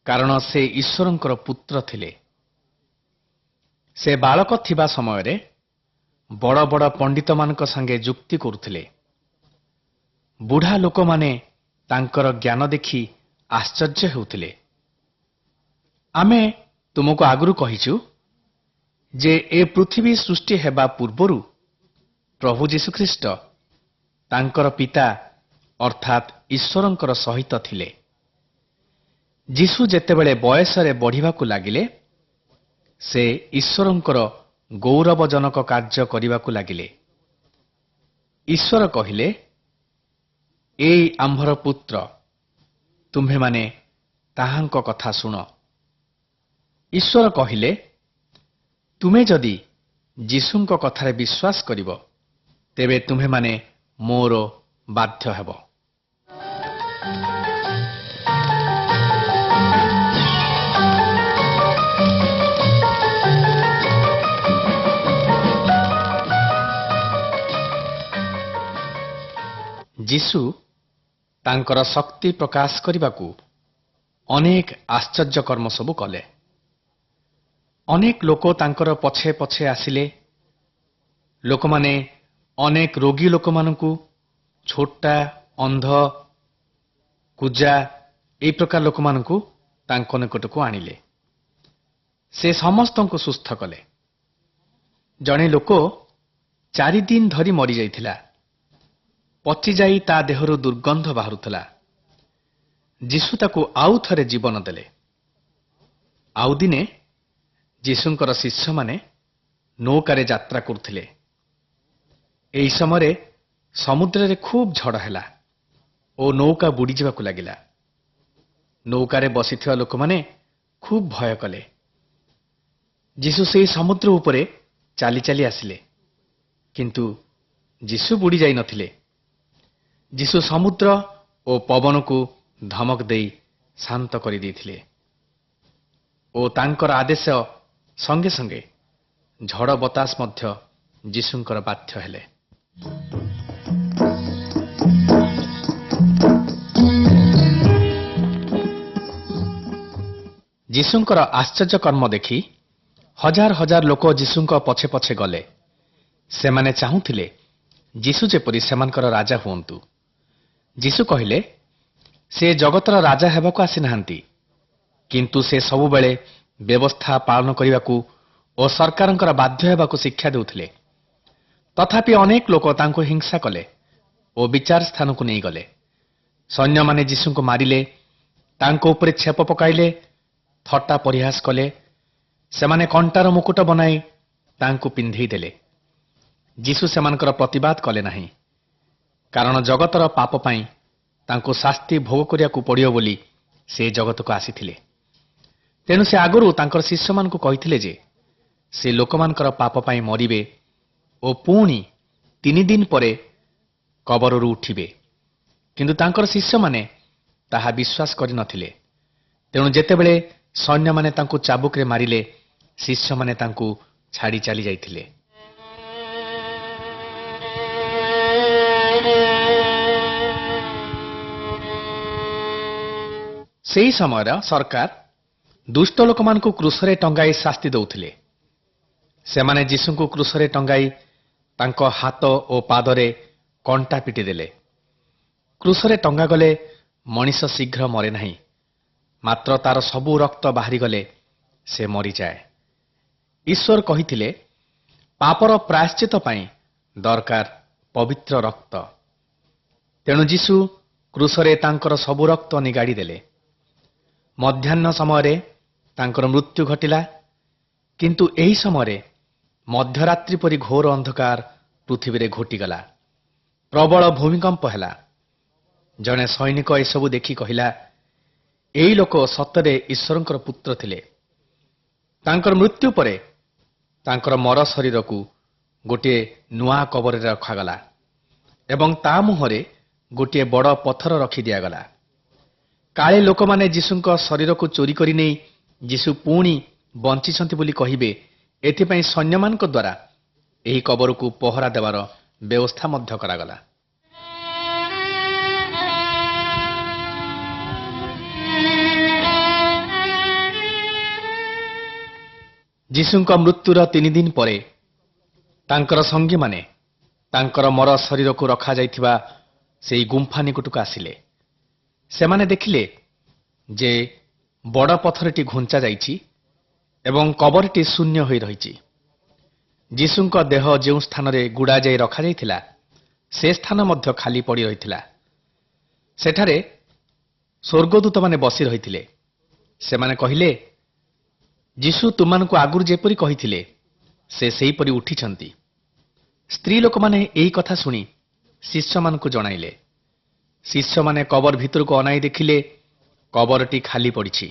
Speaker 3: କାରଣ ସେ ଈଶ୍ୱରଙ୍କର ପୁତ୍ର ଥିଲେ। ସେ ବାଳକ ଥିବା ସମୟରେ ବଡ଼ ବଡ଼ ପଣ୍ଡିତମାନଙ୍କ ସାଙ୍ଗେ ଯୁକ୍ତି କରୁଥିଲେ। ବୁଢ଼ା ଲୋକମାନେ ତାଙ୍କର ଜ୍ଞାନ ଦେଖି ଆଶ୍ଚର୍ଯ୍ୟ ହେଉଥିଲେ। ଆମେ ତୁମକୁ ଆଗରୁ କହିଛୁ ଯେ ଏ ପୃଥିବୀ ସୃଷ୍ଟି ହେବା ପୂର୍ବରୁ ପ୍ରଭୁ ଯୀଶୁଖ୍ରୀଷ୍ଟ ତାଙ୍କର ପିତା ଅର୍ଥାତ୍ ଈଶ୍ୱରଙ୍କର ସହିତ ଥିଲେ। ଯୀଶୁ ଯେତେବେଳେ ବୟସରେ ବଢ଼ିବାକୁ ଲାଗିଲେ, ସେ ଈଶ୍ୱରଙ୍କର ଗୌରବଜନକ କାର୍ଯ୍ୟ କରିବାକୁ ଲାଗିଲେ। ଈଶ୍ୱର କହିଲେ, ଏଇ ଆମ୍ଭର ପୁତ୍ର, ତୁମ୍ଭେମାନେ ତାହାଙ୍କ କଥା ଶୁଣ। ଈଶ୍ୱର କହିଲେ, ତୁମେ ଯଦି ଯୀଶୁଙ୍କ କଥାରେ ବିଶ୍ୱାସ କରିବ, ତେବେ ତୁମ୍ଭେମାନେ ମୋର ବାଧ୍ୟ ହେବ। ଯୀଶୁ ତାଙ୍କର ଶକ୍ତି ପ୍ରକାଶ କରିବାକୁ ଅନେକ ଆଶ୍ଚର୍ଯ୍ୟ କର୍ମ ସବୁ କଲେ। ଅନେକ ଲୋକ ତାଙ୍କର ପଛେ ପଛେ ଆସିଲେ। ଲୋକମାନେ ଅନେକ ରୋଗୀ ଲୋକମାନଙ୍କୁ, ଛୋଟା, ଅନ୍ଧ, କୁଜା, ଏହି ପ୍ରକାର ଲୋକମାନଙ୍କୁ ତାଙ୍କ ନିକଟକୁ ଆଣିଲେ। ସେ ସମସ୍ତଙ୍କୁ ସୁସ୍ଥ କଲେ। ଜଣେ ଲୋକ 4 ଦିନ ଧରି ମରିଯାଇଥିଲା। ପଚିଯାଇ ତା ଦେହରୁ ଦୁର୍ଗନ୍ଧ ବାହାରୁଥିଲା। ଯୀଶୁ ତାକୁ ଆଉ ଥରେ ଜୀବନ ଦେଲେ। ଆଉ ଦିନେ ଯୀଶୁଙ୍କର ଶିଷ୍ୟମାନେ ନୌକାରେ ଯାତ୍ରା କରୁଥିଲେ। ଏହି ସମୟରେ ସମୁଦ୍ରରେ ଖୁବ୍ ଝଡ଼ ହେଲା ଓ ନୌକା ବୁଡ଼ିଯିବାକୁ ଲାଗିଲା। ନୌକାରେ ବସିଥିବା ଲୋକମାନେ ଖୁବ୍ ଭୟ କଲେ। ଯୀଶୁ ସେହି ସମୁଦ୍ର ଉପରେ ଚାଲି ଚାଲି ଆସିଲେ, କିନ୍ତୁ ଯୀଶୁ ବୁଡ଼ି ଯାଇନଥିଲେ। ଯୀଶୁ ସମୁଦ୍ର ଓ ପବନକୁ ଧମକ ଦେଇ ଶାନ୍ତ କରିଦେଇଥିଲେ ଓ ତାଙ୍କର ଆଦେଶ ସଙ୍ଗେ ସଙ୍ଗେ ଝଡ଼ ବତାସ ମଧ୍ୟ ଯୀଶୁଙ୍କର ବାଧ୍ୟ ହେଲେ। ଯୀଶୁଙ୍କର ଆଶ୍ଚର୍ଯ୍ୟ କର୍ମ ଦେଖି ହଜାର ହଜାର ଲୋକ ଯୀଶୁଙ୍କ ପଛେ ପଛେ ଗଲେ। ସେମାନେ ଚାହୁଁଥିଲେ ଯୀଶୁ ଯେପରି ସେମାନଙ୍କର ରାଜା ହୁଅନ୍ତୁ। ଯୀଶୁ କହିଲେ, ସେ ଜଗତର ରାଜା ହେବାକୁ ଆସିନାହାନ୍ତି, କିନ୍ତୁ ସେ ସବୁବେଳେ ବ୍ୟବସ୍ଥା ପାଳନ କରିବାକୁ ଓ ସରକାରଙ୍କର ବାଧ୍ୟ ହେବାକୁ ଶିକ୍ଷା ଦେଉଥିଲେ। ତଥାପି ଅନେକ ଲୋକ ତାଙ୍କୁ ହିଂସା କଲେ ଓ ବିଚାର ସ୍ଥାନକୁ ନେଇଗଲେ। ସୈନ୍ୟମାନେ ଯୀଶୁଙ୍କୁ ମାରିଲେ, ତାଙ୍କ ଉପରେ ଛେପ ପକାଇଲେ, ଥଟ୍ଟା ପରିହାସ କଲେ। ସେମାନେ କଣ୍ଟାର ମୁକୁଟ ବନାଇ ତାଙ୍କୁ ପିନ୍ଧେଇ ଦେଲେ। ଯୀଶୁ ସେମାନଙ୍କର ପ୍ରତିବାଦ କଲେ ନାହିଁ, କାରଣ ଜଗତର ପାପ ପାଇଁ ତାଙ୍କୁ ଶାସ୍ତି ଭୋଗ କରିବାକୁ ପଡ଼ିବ ବୋଲି ସେ ଜଗତକୁ ଆସିଥିଲେ। ତେଣୁ ସେ ଆଗରୁ ତାଙ୍କର ଶିଷ୍ୟମାନଙ୍କୁ କହିଥିଲେ ଯେ ସେ ଲୋକମାନଙ୍କର ପାପ ପାଇଁ ମରିବେ ଓ ପୁଣି 3 ଦିନ ପରେ କବରରୁ ଉଠିବେ। କିନ୍ତୁ ତାଙ୍କର ଶିଷ୍ୟମାନେ ତାହା ବିଶ୍ୱାସ କରିନଥିଲେ। ତେଣୁ ଯେତେବେଳେ ସୈନ୍ୟମାନେ ତାଙ୍କୁ ଚାବୁକରେ ମାରିଲେ, ଶିଷ୍ୟମାନେ ତାଙ୍କୁ ଛାଡ଼ି ଚାଲି ଯାଇଥିଲେ। ସେହି ସମୟର ସରକାର ଦୁଷ୍ଟ ଲୋକମାନଙ୍କୁ କ୍ରୁଶରେ ଟଙ୍ଗାଇ ଶାସ୍ତି ଦେଉଥିଲେ। ସେମାନେ ଯୀଶୁଙ୍କୁ କ୍ରୁଶରେ ଟଙ୍ଗାଇ ତାଙ୍କ ହାତ ଓ ପାଦରେ କଣ୍ଟା ପିଟି ଦେଲେ। କ୍ରୁଶରେ ଟଙ୍ଗାଗଲେ ମଣିଷ ଶୀଘ୍ର ମରେ ନାହିଁ, ମାତ୍ର ତାର ସବୁ ରକ୍ତ ବାହାରିଗଲେ ସେ ମରିଯାଏ। ଈଶ୍ୱର କହିଥିଲେ, ପାପର ପ୍ରାୟଶ୍ଚିତ ପାଇଁ ଦରକାର ପବିତ୍ର ରକ୍ତ। ତେଣୁ ଯୀଶୁ କ୍ରୁଶରେ ତାଙ୍କର ସବୁ ରକ୍ତ ନିଗାଡ଼ି ଦେଲେ। ମଧ୍ୟାହ୍ନ ସମୟରେ ତାଙ୍କର ମୃତ୍ୟୁ ଘଟିଲା। କିନ୍ତୁ ଏହି ସମୟରେ ମଧ୍ୟରାତ୍ରି ପରି ଘୋର ଅନ୍ଧକାର ପୃଥିବୀରେ ଘୋଟିଗଲା। ପ୍ରବଳ ଭୂମିକମ୍ପ ହେଲା। ଜଣେ ସୈନିକ ଏସବୁ ଦେଖି କହିଲା, ଏହି ଲୋକ ସତରେ ଈଶ୍ୱରଙ୍କର ପୁତ୍ର ଥିଲେ। ତାଙ୍କର ମୃତ୍ୟୁ ପରେ ତାଙ୍କର ମର ଶରୀରକୁ ଗୋଟିଏ ନୂଆ କବରରେ ରଖାଗଲା ଏବଂ ତା ମୁହଁରେ ଗୋଟିଏ ବଡ଼ ପଥର ରଖି ଦିଆଗଲା। କାଳେ ଲୋକମାନେ ଯୀଶୁଙ୍କ ଶରୀରକୁ ଚୋରି କରି ନେଇ ଯୀଶୁ ପୁଣି ବଞ୍ଚିଛନ୍ତି ବୋଲି କହିବେ, ଏଥିପାଇଁ ସୈନ୍ୟମାନଙ୍କ ଦ୍ୱାରା ଏହି କବରକୁ ପହରା ଦେବାର ବ୍ୟବସ୍ଥା ମଧ୍ୟ କରାଗଲା। ଯୀଶୁଙ୍କ ମୃତ୍ୟୁର 3 ଦିନ ପରେ ତାଙ୍କର ସଙ୍ଗୀମାନେ ତାଙ୍କର ମର ଶରୀରକୁ ରଖାଯାଇଥିବା ସେହି ଗୁମ୍ଫା ନିକଟକୁ ଆସିଲେ। ସେମାନେ ଦେଖିଲେ ଯେ ବଡ଼ ପଥରଟି ଘୁଞ୍ଚା ଯାଇଛି ଏବଂ କବରଟି ଶୂନ୍ୟ ହୋଇ ରହିଛି। ଯୀଶୁଙ୍କ ଦେହ ଯେଉଁ ସ୍ଥାନରେ ଗୁଡ଼ାଯାଇ ରଖାଯାଇଥିଲା, ସେ ସ୍ଥାନ ମଧ୍ୟ ଖାଲି ପଡ଼ି ରହିଥିଲା। ସେଠାରେ ସ୍ୱର୍ଗଦୂତମାନେ ବସି ରହିଥିଲେ। ସେମାନେ କହିଲେ, ଯୀଶୁ ତୁମମାନଙ୍କୁ ଆଗରୁ ଯେପରି କହିଥିଲେ, ସେ ସେହିପରି ଉଠିଛନ୍ତି। ସ୍ତ୍ରୀ ଲୋକମାନେ ଏହି କଥା ଶୁଣି ଶିଷ୍ୟମାନଙ୍କୁ ଜଣାଇଲେ। ଶିଷ୍ୟମାନେ କବର ଭିତରକୁ ଅନାଇ ଦେଖିଲେ, କବରଟି ଖାଲି ପଡ଼ିଛି।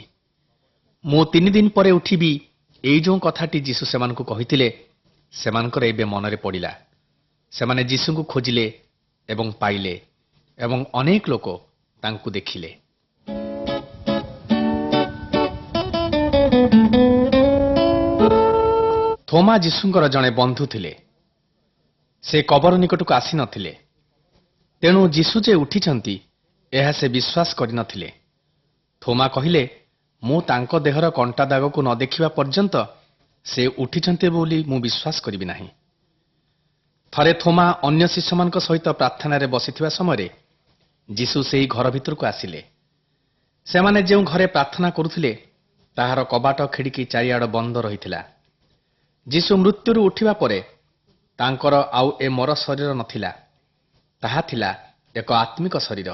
Speaker 3: ମୁଁ 3 ଦିନ ପରେ ଉଠିବି, ଏଇ ଯେଉଁ କଥାଟି ଯୀଶୁ ସେମାନଙ୍କୁ କହିଥିଲେ, ସେମାନଙ୍କର ଏବେ ମନରେ ପଡ଼ିଲା। ସେମାନେ ଯୀଶୁଙ୍କୁ ଖୋଜିଲେ ଏବଂ ପାଇଲେ ଏବଂ ଅନେକ ଲୋକ ତାଙ୍କୁ ଦେଖିଲେ। ଥୋମା ଯୀଶୁଙ୍କର ଜଣେ ବନ୍ଧୁ ଥିଲେ। ସେ କବର ନିକଟକୁ ଆସିନଥିଲେ। ତେଣୁ ଯୀଶୁ ଯେ ଉଠିଛନ୍ତି ଏହା ସେ ବିଶ୍ୱାସ କରିନଥିଲେ। ଥୋମା କହିଲେ, ମୁଁ ତାଙ୍କ ଦେହର କଣ୍ଟା ଦାଗକୁ ନ ଦେଖିବା ପର୍ଯ୍ୟନ୍ତ ସେ ଉଠିଛନ୍ତି ବୋଲି ମୁଁ ବିଶ୍ୱାସ କରିବି ନାହିଁ। ଥରେ ଥୋମା ଅନ୍ୟ ଶିଷ୍ୟମାନଙ୍କ ସହିତ ପ୍ରାର୍ଥନାରେ ବସିଥିବା ସମୟରେ ଯୀଶୁ ସେହି ଘର ଭିତରକୁ ଆସିଲେ। ସେମାନେ ଯେଉଁ ଘରେ ପ୍ରାର୍ଥନା କରୁଥିଲେ, ତାହାର କବାଟ ଖିଡ଼ିକି ଚାରିଆଡ଼ ବନ୍ଦ ରହିଥିଲା। ଯୀଶୁ ମୃତ୍ୟୁରୁ ଉଠିବା ପରେ ତାଙ୍କର ଆଉ ଏ ମର ଶରୀର ନଥିଲା। ତାହା ଥିଲା ଏକ ଆତ୍ମିକ ଶରୀର।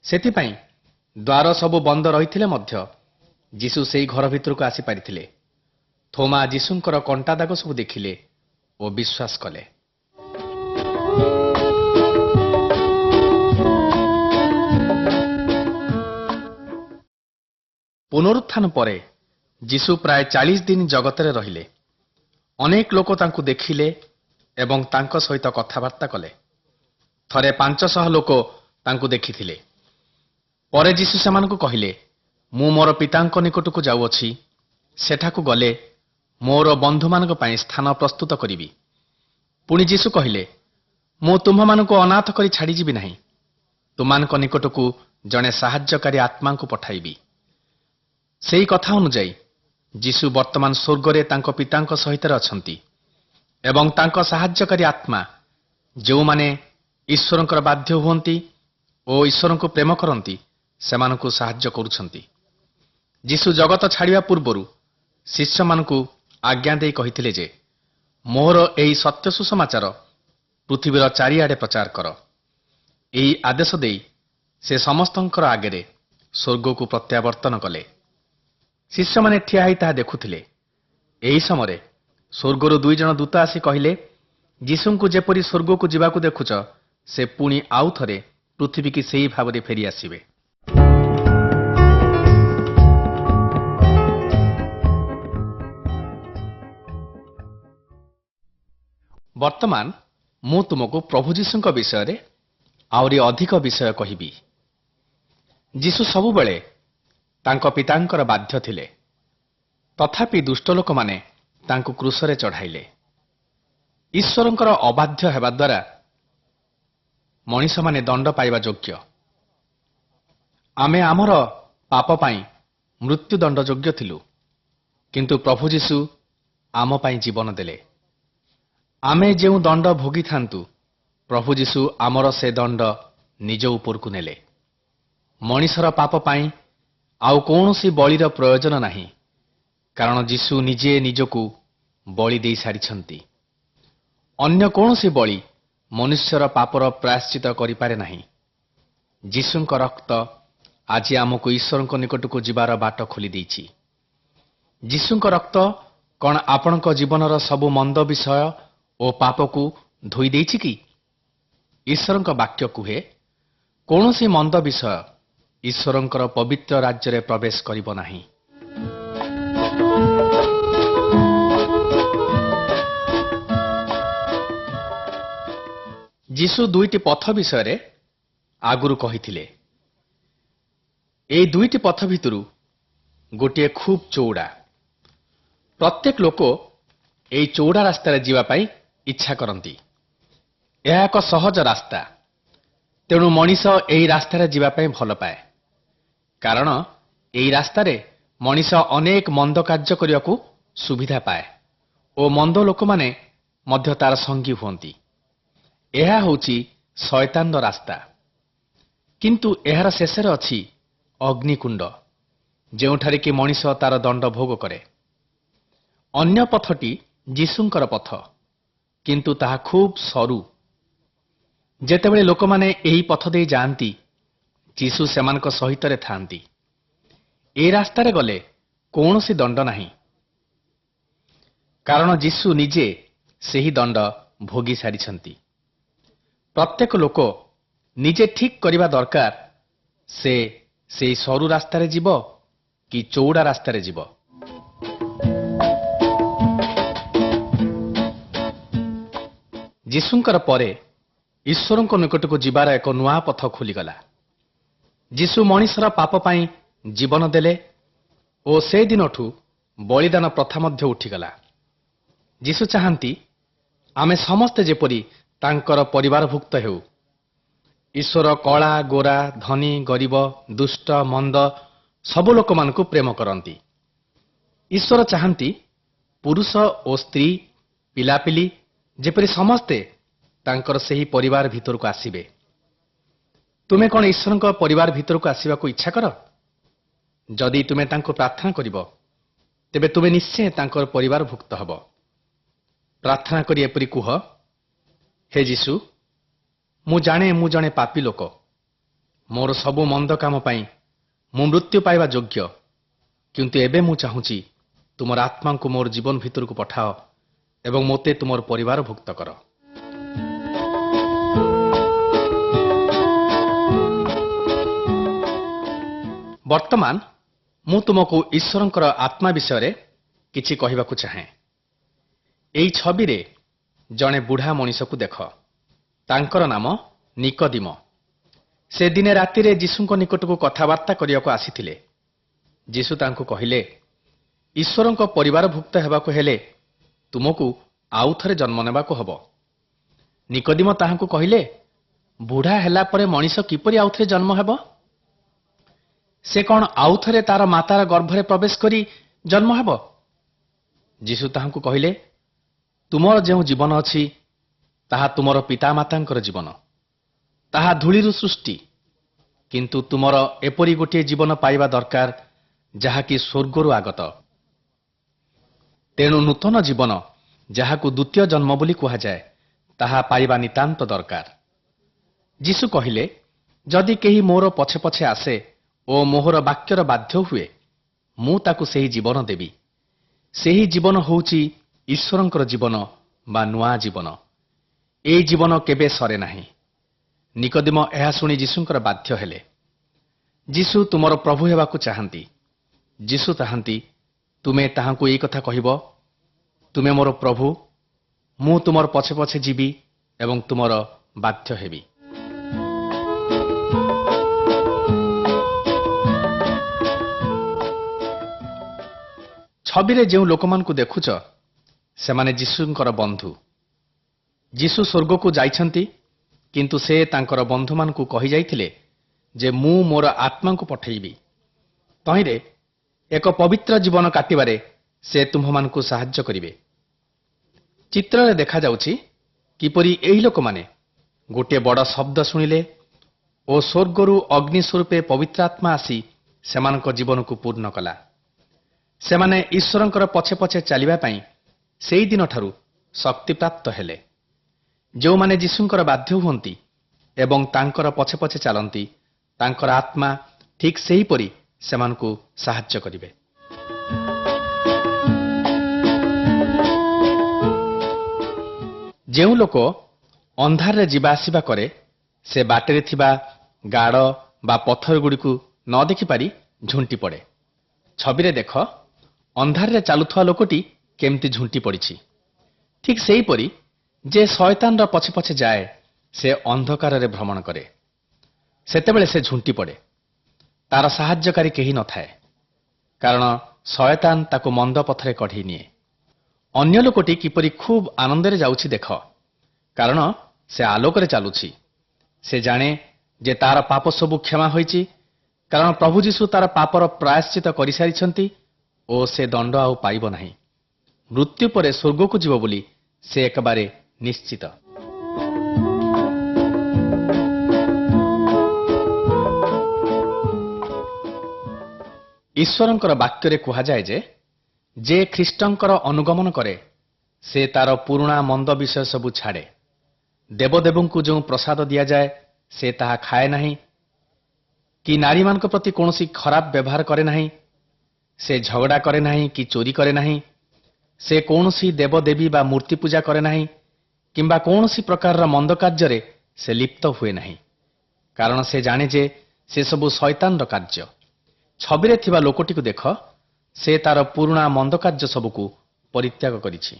Speaker 3: ସେଥିପାଇଁ ଦ୍ୱାର ସବୁ ବନ୍ଦ ରହିଥିଲେ ମଧ୍ୟ ଯୀଶୁ ସେହି ଘର ଭିତରକୁ ଆସିପାରିଥିଲେ। ଥୋମା ଯୀଶୁଙ୍କର କଣ୍ଟା ଦାଗ ସବୁ ଦେଖିଲେ ଓ ବିଶ୍ୱାସ କଲେ। ପୁନରୁତ୍ଥାନ ପରେ ଯୀଶୁ ପ୍ରାୟ 40 ଦିନ ଜଗତରେ ରହିଲେ। ଅନେକ ଲୋକ ତାଙ୍କୁ ଦେଖିଲେ ଏବଂ ତାଙ୍କ ସହିତ କଥାବାର୍ତ୍ତା କଲେ। ଥରେ 500 ଲୋକ ତାଙ୍କୁ ଦେଖିଥିଲେ। ପରେ ଯୀଶୁ ସେମାନଙ୍କୁ କହିଲେ, ମୁଁ ମୋର ପିତାଙ୍କ ନିକଟକୁ ଯାଉଅଛି। ସେଠାକୁ ଗଲେ ମୋର ବନ୍ଧୁମାନଙ୍କ ପାଇଁ ସ୍ଥାନ ପ୍ରସ୍ତୁତ କରିବି। ପୁଣି ଯୀଶୁ କହିଲେ, ମୁଁ ତୁମ୍ଭମାନଙ୍କୁ ଅନାଥ କରି ଛାଡ଼ିଯିବି ନାହିଁ। ତୁମମାନଙ୍କ ନିକଟକୁ ଜଣେ ସାହାଯ୍ୟକାରୀ ଆତ୍ମାଙ୍କୁ ପଠାଇବି। ସେହି କଥା ଅନୁଯାୟୀ ଯୀଶୁ ବର୍ତ୍ତମାନ ସ୍ୱର୍ଗରେ ତାଙ୍କ ପିତାଙ୍କ ସହିତ ଅଛନ୍ତି ଏବଂ ତାଙ୍କ ସାହାଯ୍ୟକାରୀ ଆତ୍ମା ଯେଉଁମାନେ ଈଶ୍ୱରଙ୍କର ବାଧ୍ୟ ହୁଅନ୍ତି ଓ ଈଶ୍ୱରଙ୍କୁ ପ୍ରେମ କରନ୍ତି, ସେମାନଙ୍କୁ ସାହାଯ୍ୟ କରୁଛନ୍ତି। ଯୀଶୁ ଜଗତ ଛାଡ଼ିବା ପୂର୍ବରୁ ଶିଷ୍ୟମାନଙ୍କୁ ଆଜ୍ଞା ଦେଇ କହିଥିଲେ ଯେ, ମୋର ଏହି ସତ୍ୟ ସୁସମାଚାର ପୃଥିବୀର ଚାରିଆଡ଼େ ପ୍ରଚାର କର। ଏହି ଆଦେଶ ଦେଇ ସେ ସମସ୍ତଙ୍କର ଆଗରେ ସ୍ୱର୍ଗକୁ ପ୍ରତ୍ୟାବର୍ତ୍ତନ କଲେ। ଶିଷ୍ୟମାନେ ଠିଆ ହୋଇ ତାହା ଦେଖୁଥିଲେ। ଏହି ସମୟରେ ସ୍ୱର୍ଗରୁ 2 ଜଣ ଦୂତ ଆସି କହିଲେ, ଯୀଶୁଙ୍କୁ ଯେପରି ସ୍ୱର୍ଗକୁ ଯିବାକୁ ଦେଖୁଛ, ସେ ପୁଣି ଆଉ ଥରେ ପୃଥିବୀକି ସେହି ଭାବରେ ଫେରି ଆସିବେ। ବର୍ତ୍ତମାନ ମୁଁ ତୁମକୁ ପ୍ରଭୁ ଯୀଶୁଙ୍କ ବିଷୟରେ ଆହୁରି ଅଧିକ ବିଷୟ କହିବି। ଯୀଶୁ ସବୁବେଳେ ତାଙ୍କ ପିତାଙ୍କର ବାଧ୍ୟ ଥିଲେ। ତଥାପି ଦୁଷ୍ଟ ଲୋକମାନେ ତାଙ୍କୁ କ୍ରୁଶରେ ଚଢ଼ାଇଲେ। ଈଶ୍ୱରଙ୍କର ଅବାଧ୍ୟ ହେବା ଦ୍ୱାରା ମଣିଷମାନେ ଦଣ୍ଡ ପାଇବା ଯୋଗ୍ୟ। ଆମେ ଆମର ପାପ ପାଇଁ ମୃତ୍ୟୁଦଣ୍ଡ ଯୋଗ୍ୟ ଥିଲୁ, କିନ୍ତୁ ପ୍ରଭୁ ଯୀଶୁ ଆମ ପାଇଁ ଜୀବନ ଦେଲେ। ଆମେ ଯେଉଁ ଦଣ୍ଡ ଭୋଗିଥାନ୍ତୁ, ପ୍ରଭୁ ଯୀଶୁ ଆମର ସେ ଦଣ୍ଡ ନିଜ ଉପରକୁ ନେଲେ। ମଣିଷର ପାପ ପାଇଁ ଆଉ କୌଣସି ବଳିର ପ୍ରୟୋଜନ ନାହିଁ, କାରଣ ଯୀଶୁ ନିଜେ ନିଜକୁ ବଳି ଦେଇସାରିଛନ୍ତି। ଅନ୍ୟ କୌଣସି ବଳି ମନୁଷ୍ୟର ପାପର ପ୍ରାୟଶ୍ଚିତ କରିପାରେ ନାହିଁ। ଯୀଶୁଙ୍କ ରକ୍ତ ଆଜି ଆମକୁ ଈଶ୍ୱରଙ୍କ ନିକଟକୁ ଯିବାର ବାଟ ଖୋଲି ଦେଇଛି। ଯୀଶୁଙ୍କ ରକ୍ତ କ'ଣ ଆପଣଙ୍କ ଜୀବନର ସବୁ ମନ୍ଦ ବିଷୟ ଓ ପାପକୁ ଧୋଇ ଦେଇଛି କି? ଈଶ୍ୱରଙ୍କ ବାକ୍ୟ କୁହେ, କୌଣସି ମନ୍ଦ ବିଷୟ ଈଶ୍ୱରଙ୍କର ପବିତ୍ର ରାଜ୍ୟରେ ପ୍ରବେଶ କରିବ ନାହିଁ। ଯୀଶୁ ଦୁଇଟି ପଥ ବିଷୟରେ ଆଗରୁ କହିଥିଲେ। ଏହି ଦୁଇଟି ପଥ ଭିତରୁ ଗୋଟିଏ ଖୁବ୍ ଚଉଡ଼ା। ପ୍ରତ୍ୟେକ ଲୋକ ଏହି ଚଉଡ଼ା ରାସ୍ତାରେ ଯିବା ପାଇଁ ଇଚ୍ଛା କରନ୍ତି। ଏହା ଏକ ସହଜ ରାସ୍ତା, ତେଣୁ ମଣିଷ ଏହି ରାସ୍ତାରେ ଯିବା ପାଇଁ ଭଲ ପାଏ, କାରଣ ଏହି ରାସ୍ତାରେ ମଣିଷ ଅନେକ ମନ୍ଦ କାର୍ଯ୍ୟ କରିବାକୁ ସୁବିଧା ପାଏ ଓ ମନ୍ଦ ଲୋକମାନେ ମଧ୍ୟ ତାର ସଙ୍ଗୀ ହୁଅନ୍ତି। ଏହା ହେଉଛି ଶୟତାନର ରାସ୍ତା। କିନ୍ତୁ ଏହାର ଶେଷରେ ଅଛି ଅଗ୍ନିକୁଣ୍ଡ, ଯେଉଁଠାରେ କି ମଣିଷ ତାର ଦଣ୍ଡ ଭୋଗ କରେ। ଅନ୍ୟ ପଥଟି ଯୀଶୁଙ୍କର ପଥ, କିନ୍ତୁ ତାହା ଖୁବ୍ ସରୁ। ଯେତେବେଳେ ଲୋକମାନେ ଏହି ପଥ ଦେଇ ଯାଆନ୍ତି, ଯୀଶୁ ସେମାନଙ୍କ ସହିତରେ ଥାଆନ୍ତି। ଏହି ରାସ୍ତାରେ ଗଲେ କୌଣସି ଦଣ୍ଡ ନାହିଁ, କାରଣ ଯୀଶୁ ନିଜେ ସେହି ଦଣ୍ଡ ଭୋଗି ସାରିଛନ୍ତି। ପ୍ରତ୍ୟେକ ଲୋକ ନିଜେ ଠିକ୍ କରିବା ଦରକାର, ସେ ସେହି ସରୁ ରାସ୍ତାରେ ଯିବ କି ଚଉଡ଼ା ରାସ୍ତାରେ ଯିବ। ଯୀଶୁଙ୍କର ପରେ ଈଶ୍ୱରଙ୍କ ନିକଟକୁ ଯିବାର ଏକ ନୂଆ ପଥ ଖୋଲିଗଲା। ଯୀଶୁ ମଣିଷର ପାପ ପାଇଁ ଜୀବନ ଦେଲେ ଓ ସେ ଦିନଠୁ ବଳିଦାନ ପ୍ରଥା ମଧ୍ୟ ଉଠିଗଲା। ଯୀଶୁ ଚାହାନ୍ତି ଆମେ ସମସ୍ତେ ଯେପରି ତାଙ୍କର ପରିବାରଭୁକ୍ତ ହେଉ। ଈଶ୍ୱର କଳା ଗୋରା, ଧନୀ ଗରିବ, ଦୁଷ୍ଟ ମନ୍ଦ ସବୁ ଲୋକମାନଙ୍କୁ ପ୍ରେମ କରନ୍ତି। ଈଶ୍ୱର ଚାହାନ୍ତି ପୁରୁଷ ଓ ସ୍ତ୍ରୀ, ପିଲାପିଲି ଯେପରି ସମସ୍ତେ ତାଙ୍କର ସେହି ପରିବାର ଭିତରକୁ ଆସିବେ। ତୁମେ କ'ଣ ଈଶ୍ୱରଙ୍କ ପରିବାର ଭିତରକୁ ଆସିବାକୁ ଇଚ୍ଛା କର? ଯଦି ତୁମେ ତାଙ୍କୁ ପ୍ରାର୍ଥନା କରିବ, ତେବେ ତୁମେ ନିଶ୍ଚୟ ତାଙ୍କର ପରିବାରଭୁକ୍ତ ହେବ। ପ୍ରାର୍ଥନା କରି ଏପରି କୁହ, ହେ ଯୀଶୁ, ମୁଁ ଜାଣେ ମୁଁ ଜଣେ ପାପୀ ଲୋକ। ମୋର ସବୁ ମନ୍ଦ କାମ ପାଇଁ ମୁଁ ମୃତ୍ୟୁ ପାଇବା ଯୋଗ୍ୟ, କିନ୍ତୁ ଏବେ ମୁଁ ଚାହୁଁଛି ତୁମର ଆତ୍ମାଙ୍କୁ ମୋର ଜୀବନ ଭିତରକୁ ପଠାଅ ଏବଂ ମୋତେ ତୁମର ପରିବାରଭୁକ୍ତ କର। ବର୍ତ୍ତମାନ ମୁଁ ତୁମକୁ ଈଶ୍ୱରଙ୍କର ଆତ୍ମା ବିଷୟରେ କିଛି କହିବାକୁ ଚାହେଁ। ଏହି ଛବିରେ ଜଣେ ବୁଢ଼ା ମଣିଷକୁ ଦେଖ। ତାଙ୍କର ନାମ ନିକୋଦିମ। ସେ ଦିନେ ରାତିରେ ଯୀଶୁଙ୍କ ନିକଟକୁ କଥାବାର୍ତ୍ତା କରିବାକୁ ଆସିଥିଲେ। ଯୀଶୁ ତାଙ୍କୁ କହିଲେ, ଈଶ୍ୱରଙ୍କ ପରିବାରଭୁକ୍ତ ହେବାକୁ ହେଲେ ତୁମକୁ ଆଉ ଥରେ ଜନ୍ମ ନେବାକୁ ହେବ। ନିକୋଦିମ ତାହାଙ୍କୁ କହିଲେ, ବୁଢ଼ା ହେଲା ପରେ ମଣିଷ କିପରି ଆଉଥରେ ଜନ୍ମ ହେବ? ସେ କ'ଣ ଆଉଥରେ ତାର ମାତାର ଗର୍ଭରେ ପ୍ରବେଶ କରି ଜନ୍ମ ହେବ? ଯୀଶୁ ତାହାଙ୍କୁ କହିଲେ, ତୁମର ଯେଉଁ ଜୀବନ ଅଛି ତାହା ତୁମର ପିତାମାତାଙ୍କର ଜୀବନ। ତାହା ଧୂଳିରୁ ସୃଷ୍ଟି, କିନ୍ତୁ ତୁମର ଏପରି ଗୋଟିଏ ଜୀବନ ପାଇବା ଦରକାର ଯାହାକି ସ୍ୱର୍ଗରୁ ଆଗତ। ତେଣୁ ନୂତନ ଜୀବନ, ଯାହାକୁ ଦ୍ୱିତୀୟ ଜନ୍ମ ବୋଲି କୁହାଯାଏ, ତାହା ପାଇବା ନିତାନ୍ତ ଦରକାର। ଯୀଶୁ କହିଲେ, ଯଦି କେହି ମୋର ପଛେ ପଛେ ଆସେ ଓ ମୋହର ବାକ୍ୟର ବାଧ୍ୟ ହୁଏ, ମୁଁ ତାକୁ ସେହି ଜୀବନ ଦେବି। ସେହି ଜୀବନ ହେଉଛି ଈଶ୍ୱରଙ୍କର ଜୀବନ ବା ନୂଆ ଜୀବନ। ଏହି ଜୀବନ କେବେ ସରେ ନାହିଁ। ନିକୋଦିମ ଏହା ଶୁଣି ଯୀଶୁଙ୍କର ବାଧ୍ୟ ହେଲେ। ଯୀଶୁ ତୁମର ପ୍ରଭୁ ହେବାକୁ ଚାହାନ୍ତି। ଯୀଶୁ ଚାହାନ୍ତି ତୁମେ ତାହାଙ୍କୁ ଏହି କଥା କହିବ, ତୁମେ ମୋର ପ୍ରଭୁ, ମୁଁ ତୁମର ପଛେ ପଛେ ଯିବି ଏବଂ ତୁମର ବାଧ୍ୟ ହେବି। ଛବିରେ ଯେଉଁ ଲୋକମାନଙ୍କୁ ଦେଖୁଛ, ସେମାନେ ଯୀଶୁଙ୍କର ବନ୍ଧୁ। ଯୀଶୁ ସ୍ୱର୍ଗକୁ ଯାଇଛନ୍ତି, କିନ୍ତୁ ସେ ତାଙ୍କର ବନ୍ଧୁମାନଙ୍କୁ କହିଯାଇଥିଲେ ଯେ ମୁଁ ମୋର ଆତ୍ମାଙ୍କୁ ପଠେଇବି। ତହିଁରେ ଏକ ପବିତ୍ର ଜୀବନ କାଟିବାରେ ସେ ତୁମ୍ଭମାନଙ୍କୁ ସାହାଯ୍ୟ କରିବେ। ଚିତ୍ରରେ ଦେଖାଯାଉଛି କିପରି ଏହି ଲୋକମାନେ ଗୋଟିଏ ବଡ଼ ଶବ୍ଦ ଶୁଣିଲେ ଓ ସ୍ୱର୍ଗରୁ ଅଗ୍ନି ସ୍ୱରୂପେ ପବିତ୍ର ଆତ୍ମା ଆସି ସେମାନଙ୍କ ଜୀବନକୁ ପୂର୍ଣ୍ଣ କଲା। ସେମାନେ ଈଶ୍ୱରଙ୍କର ପଛେ ପଛେ ଚାଲିବା ପାଇଁ ସେହି ଦିନଠାରୁ ଶକ୍ତିପ୍ରାପ୍ତ ହେଲେ। ଯେଉଁମାନେ ଯୀଶୁଙ୍କର ବାଧ୍ୟ ହୁଅନ୍ତି ଏବଂ ତାଙ୍କର ପଛେ ପଛେ ଚାଲନ୍ତି, ତାଙ୍କର ଆତ୍ମା ଠିକ୍ ସେହିପରି ସେମାନଙ୍କୁ ସାହାଯ୍ୟ କରିବେ। ଯେଉଁ ଲୋକ ଅନ୍ଧାରରେ ଯିବା ଆସିବା କରେ, ସେ ବାଟରେ ଥିବା ଗାଡ଼ ବା ପଥରଗୁଡ଼ିକୁ ନ ଦେଖିପାରି ଝୁଣ୍ଟି ପଡ଼େ। ଛବିରେ ଦେଖ, ଅନ୍ଧାରରେ ଚାଲୁଥିବା ଲୋକଟି କେମିତି ଝୁଣ୍ଟି ପଡ଼ିଛି। ଠିକ୍ ସେହିପରି ଯେ ଶୟତାନର ପଛେ ପଛେ ଯାଏ, ସେ ଅନ୍ଧକାରରେ ଭ୍ରମଣ କରେ। ସେତେବେଳେ ସେ ଝୁଣ୍ଟି ପଡ଼େ। ତାର ସାହାଯ୍ୟକାରୀ କେହି ନଥାଏ, କାରଣ ଶୟତାନ ତାକୁ ମନ୍ଦ ପଥରେ କଢ଼େଇ ନିଏ। ଅନ୍ୟ ଲୋକଟି କିପରି ଖୁବ୍ ଆନନ୍ଦରେ ଯାଉଛି ଦେଖ, କାରଣ ସେ ଆଲୋକରେ ଚାଲୁଛି। ସେ ଜାଣେ ଯେ ତାର ପାପ ସବୁ କ୍ଷମା ହୋଇଛି, କାରଣ ପ୍ରଭୁ ଯୀଶୁ ତାର ପାପର ପ୍ରାୟଶ୍ଚିତ କରିସାରିଛନ୍ତି ଓ ସେ ଦଣ୍ଡ ଆଉ ପାଇବ ନାହିଁ। ମୃତ୍ୟୁ ପରେ ସ୍ୱର୍ଗକୁ ଯିବ ବୋଲି ସେ ଏକବାରେ ନିଶ୍ଚିତ। ଈଶ୍ୱରଙ୍କର ବାକ୍ୟରେ କୁହାଯାଏ ଯେ ଖ୍ରୀଷ୍ଟଙ୍କର ଅନୁଗମନ କରେ, ସେ ତାର ପୁରୁଣା ମନ୍ଦ ବିଷୟ ସବୁ ଛାଡ଼େ। ଦେବଦେବଙ୍କୁ ଯେଉଁ ପ୍ରସାଦ ଦିଆଯାଏ, ସେ ତାହା ଖାଏ ନାହିଁ, କି ନାରୀମାନଙ୍କ ପ୍ରତି କୌଣସି ଖରାପ ବ୍ୟବହାର କରେ ନାହିଁ। ସେ ଝଗଡ଼ା କରେ ନାହିଁ କି ଚୋରି କରେ ନାହିଁ। ସେ କୌଣସି ଦେବଦେବୀ ବା ମୂର୍ତ୍ତି ପୂଜା କରେ ନାହିଁ କିମ୍ବା କୌଣସି ପ୍ରକାରର ମନ୍ଦ କାର୍ଯ୍ୟରେ ସେ ଲିପ୍ତ ହୁଏ ନାହିଁ, କାରଣ ସେ ଜାଣେ ଯେ ସେସବୁ ଶୟତାନର କାର୍ଯ୍ୟ। ଛବିରେ ଥିବା ଲୋକଟିକୁ ଦେଖ, ସେ ତାର ପୁରୁଣା ମନ୍ଦ କାର୍ଯ୍ୟ ସବୁକୁ ପରିତ୍ୟାଗ କରିଛି।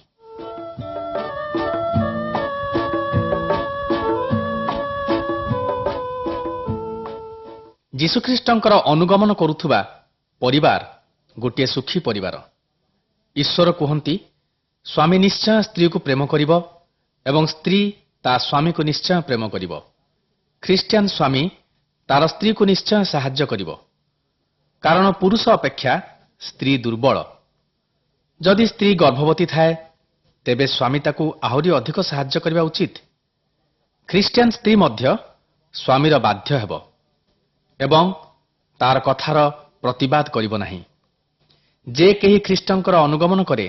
Speaker 3: ଯୀଶୁଖ୍ରୀଷ୍ଟଙ୍କର ଅନୁଗମନ କରୁଥିବା ପରିବାର ଗୋଟିଏ ସୁଖୀ ପରିବାର। ଈଶ୍ୱର କୁହନ୍ତି, ସ୍ୱାମୀ ନିଶ୍ଚୟ ସ୍ତ୍ରୀକୁ ପ୍ରେମ କରିବ ଏବଂ ସ୍ତ୍ରୀ ତା ସ୍ୱାମୀକୁ ନିଶ୍ଚୟ ପ୍ରେମ କରିବ। ଖ୍ରୀଷ୍ଟିଆନ ସ୍ୱାମୀ ତାର ସ୍ତ୍ରୀକୁ ନିଶ୍ଚୟ ସାହାଯ୍ୟ କରିବ, କାରଣ ପୁରୁଷ ଅପେକ୍ଷା ସ୍ତ୍ରୀ ଦୁର୍ବଳ। ଯଦି ସ୍ତ୍ରୀ ଗର୍ଭବତୀ ଥାଏ, ତେବେ ସ୍ୱାମୀ ତାକୁ ଆହୁରି ଅଧିକ ସାହାଯ୍ୟ କରିବା ଉଚିତ। ଖ୍ରୀଷ୍ଟିଆନ ସ୍ତ୍ରୀ ମଧ୍ୟ ସ୍ୱାମୀର ବାଧ୍ୟ ହେବ ଏବଂ ତାର କଥାର ପ୍ରତିବାଦ କରିବ ନାହିଁ। ଯେ କେହି ଖ୍ରୀଷ୍ଟଙ୍କର ଅନୁଗମନ କରେ,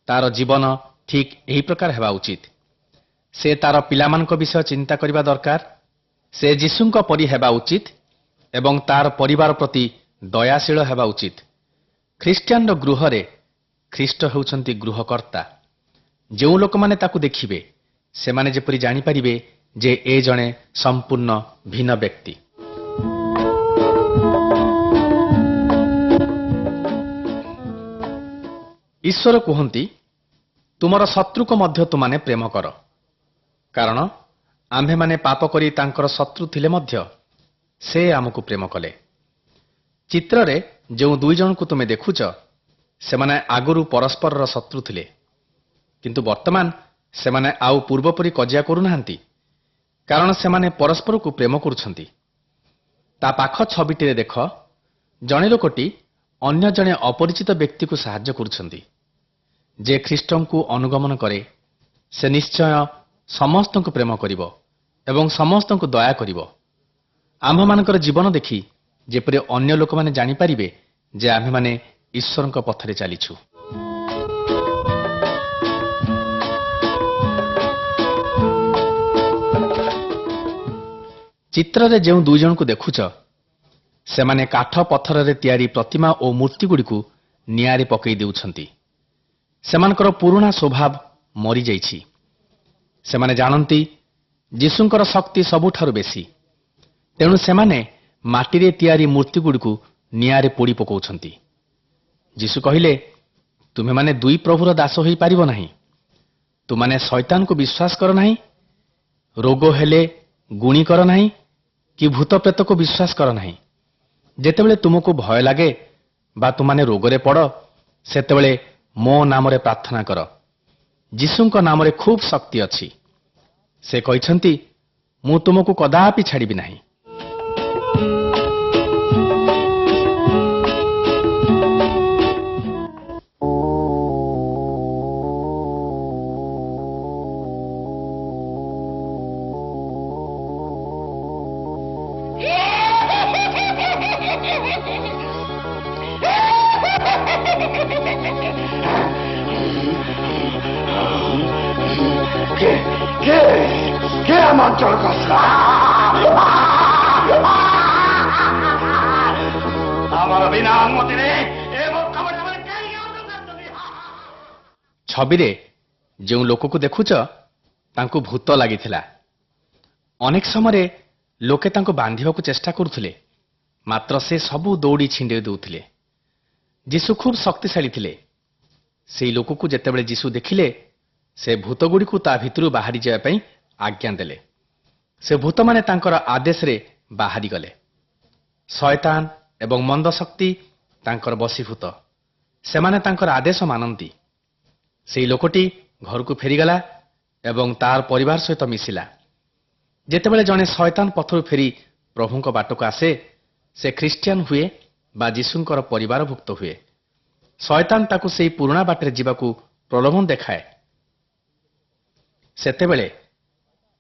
Speaker 3: ତାର ଜୀବନ ଠିକ୍ ଏହି ପ୍ରକାର ହେବା ଉଚିତ। ସେ ତାର ପିଲାମାନଙ୍କ ବିଷୟ ଚିନ୍ତା କରିବା ଦରକାର। ସେ ଯୀଶୁଙ୍କ ପରି ହେବା ଉଚିତ ଏବଂ ତାର ପରିବାର ପ୍ରତି ଦୟାଶୀଳ ହେବା ଉଚିତ। ଖ୍ରୀଷ୍ଟିଆନର ଗୃହରେ ଖ୍ରୀଷ୍ଟ ହେଉଛନ୍ତି ଗୃହକର୍ତ୍ତା। ଯେଉଁ ଲୋକମାନେ ତାକୁ ଦେଖିବେ, ସେମାନେ ଯେପରି ଜାଣିପାରିବେ ଯେ ଏ ଜଣେ ସମ୍ପୂର୍ଣ୍ଣ ଭିନ୍ନ ବ୍ୟକ୍ତି। ଈଶ୍ୱର କୁହନ୍ତି, ତୁମର ଶତ୍ରୁକୁ ମଧ୍ୟ ତୁମାନେ ପ୍ରେମ କର, କାରଣ ଆମ୍ଭେମାନେ ପାପ କରି ତାଙ୍କର ଶତ୍ରୁ ଥିଲେ ମଧ୍ୟ ସେ ଆମକୁ ପ୍ରେମ କଲେ। ଚିତ୍ରରେ ଯେଉଁ ଦୁଇ ଜଣଙ୍କୁ ତୁମେ ଦେଖୁଛ, ସେମାନେ ଆଗରୁ ପରସ୍ପରର ଶତ୍ରୁ ଥିଲେ, କିନ୍ତୁ ବର୍ତ୍ତମାନ ସେମାନେ ଆଉ ପୂର୍ବପରି କଜିଆ କରୁନାହାନ୍ତି, କାରଣ ସେମାନେ ପରସ୍ପରକୁ ପ୍ରେମ କରୁଛନ୍ତି। ତା ପାଖ ଛବିଟିରେ ଦେଖ, ଜଣେ ଲୋକଟି ଅନ୍ୟ ଜଣେ ଅପରିଚିତ ବ୍ୟକ୍ତିକୁ ସାହାଯ୍ୟ କରୁଛନ୍ତି। ଯେ ଖ୍ରୀଷ୍ଟଙ୍କୁ ଅନୁଗମନ କରେ, ସେ ନିଶ୍ଚୟ ସମସ୍ତଙ୍କୁ ପ୍ରେମ କରିବ ଏବଂ ସମସ୍ତଙ୍କୁ ଦୟା କରିବ। ଆମ୍ଭମାନଙ୍କର ଜୀବନ ଦେଖି ଯେପରି ଅନ୍ୟ ଲୋକମାନେ ଜାଣିପାରିବେ ଯେ ଆମ୍ଭେମାନେ ଈଶ୍ୱରଙ୍କ ପଥରେ ଚାଲିଛୁ। ଚିତ୍ରରେ ଯେଉଁ ଦୁଇ ଜଣଙ୍କୁ ଦେଖୁଛ, ସେମାନେ କାଠ ପଥରରେ ତିଆରି ପ୍ରତିମା ଓ ମୂର୍ତ୍ତିଗୁଡ଼ିକୁ ନିଆଁରେ ପକାଇ ଦେଉଛନ୍ତି। ସେମାନଙ୍କର ପୁରୁଣା ସ୍ୱଭାବ ମରିଯାଇଛି। ସେମାନେ ଜାଣନ୍ତି ଯୀଶୁଙ୍କର ଶକ୍ତି ସବୁଠାରୁ ବେଶୀ, ତେଣୁ ସେମାନେ ମାଟିରେ ତିଆରି ମୂର୍ତ୍ତିଗୁଡ଼ିକୁ ନିଆଁରେ ପୋଡ଼ି ପକାଉଛନ୍ତି। ଯୀଶୁ କହିଲେ, ତୁମେମାନେ ଦୁଇ ପ୍ରଭୁର ଦାସ ହୋଇପାରିବ ନାହିଁ। ତୁମମାନେ ଶୈତାନକୁ ବିଶ୍ୱାସ କର ନାହିଁ, ରୋଗ ହେଲେ ଗୁଣି କର ନାହିଁ, କି ଭୂତ ପ୍ରେତକୁ ବିଶ୍ୱାସ କର ନାହିଁ। ଯେତେବେଳେ ତୁମକୁ ଭୟ ଲାଗେ ବା ତୁମାନେ ରୋଗରେ ପଡ଼, ସେତେବେଳେ ମୋ ନାମରେ ପ୍ରାର୍ଥନା କର। ଯୀଶୁଙ୍କ ନାମରେ ଖୁବ୍ ଶକ୍ତି ଅଛି। ସେ କହିଛନ୍ତି, ମୁଁ ତୁମକୁ କଦାପି ଛାଡ଼ିବି ନାହିଁ।
Speaker 2: কে আমার অঞ্চল কষলা? আমার বিনা অনুমতিରେ ଏ ମୂର୍ଖମାନେ ଆମର କାହିଁକି ଅର୍ଡର କରୁଛନ୍ତି?
Speaker 3: ଛବିରେ ଯେଉଁ ଲୋକକୁ ଦେଖୁଛ ତାଙ୍କୁ ଭୂତ ଲାଗିଥିଲା। ଅନେକ ସମୟରେ ଲୋକେ ତାଙ୍କୁ ବାନ୍ଧିବାକୁ ଚେଷ୍ଟା କରୁଥିଲେ, ମାତ୍ର ସେ ସବୁ ଦୌଡ଼ି ଛିଣ୍ଡେଇ ଦେଉଥିଲେ। ଯୀଶୁ ଖୁବ୍ ଶକ୍ତିଶାଳୀ ଥିଲେ। ସେହି ଲୋକକୁ ଯେତେବେଳେ ଯୀଶୁ ଦେଖିଲେ, ସେ ଭୂତଗୁଡ଼ିକୁ ତା ଭିତରୁ ବାହାରି ଯିବା ପାଇଁ ଆଜ୍ଞା ଦେଲେ। ସେ ଭୂତମାନେ ତାଙ୍କର ଆଦେଶରେ ବାହାରିଗଲେ। ଶୟତାନ ଏବଂ ମନ୍ଦ ଶକ୍ତି ତାଙ୍କର ବଶୀଭୂତ। ସେମାନେ ତାଙ୍କର ଆଦେଶ ମାନନ୍ତି। ସେହି ଲୋକଟି ଘରକୁ ଫେରିଗଲା ଏବଂ ତାର ପରିବାର ସହିତ ମିଶିଲା। ଯେତେବେଳେ ଜଣେ ଶୟତାନ ପଥରୁ ଫେରି ପ୍ରଭୁଙ୍କ ବାଟକୁ ଆସେ, ସେ ଖ୍ରୀଷ୍ଟିଆନ ହୁଏ ବା ଯୀଶୁଙ୍କର ପରିବାରଭୁକ୍ତ ହୁଏ। ଶୟତାନ ତାକୁ ସେହି ପୁରୁଣା ବାଟରେ ଯିବାକୁ ପ୍ରଲୋଭନ ଦେଖାଏ। ସେତେବେଳେ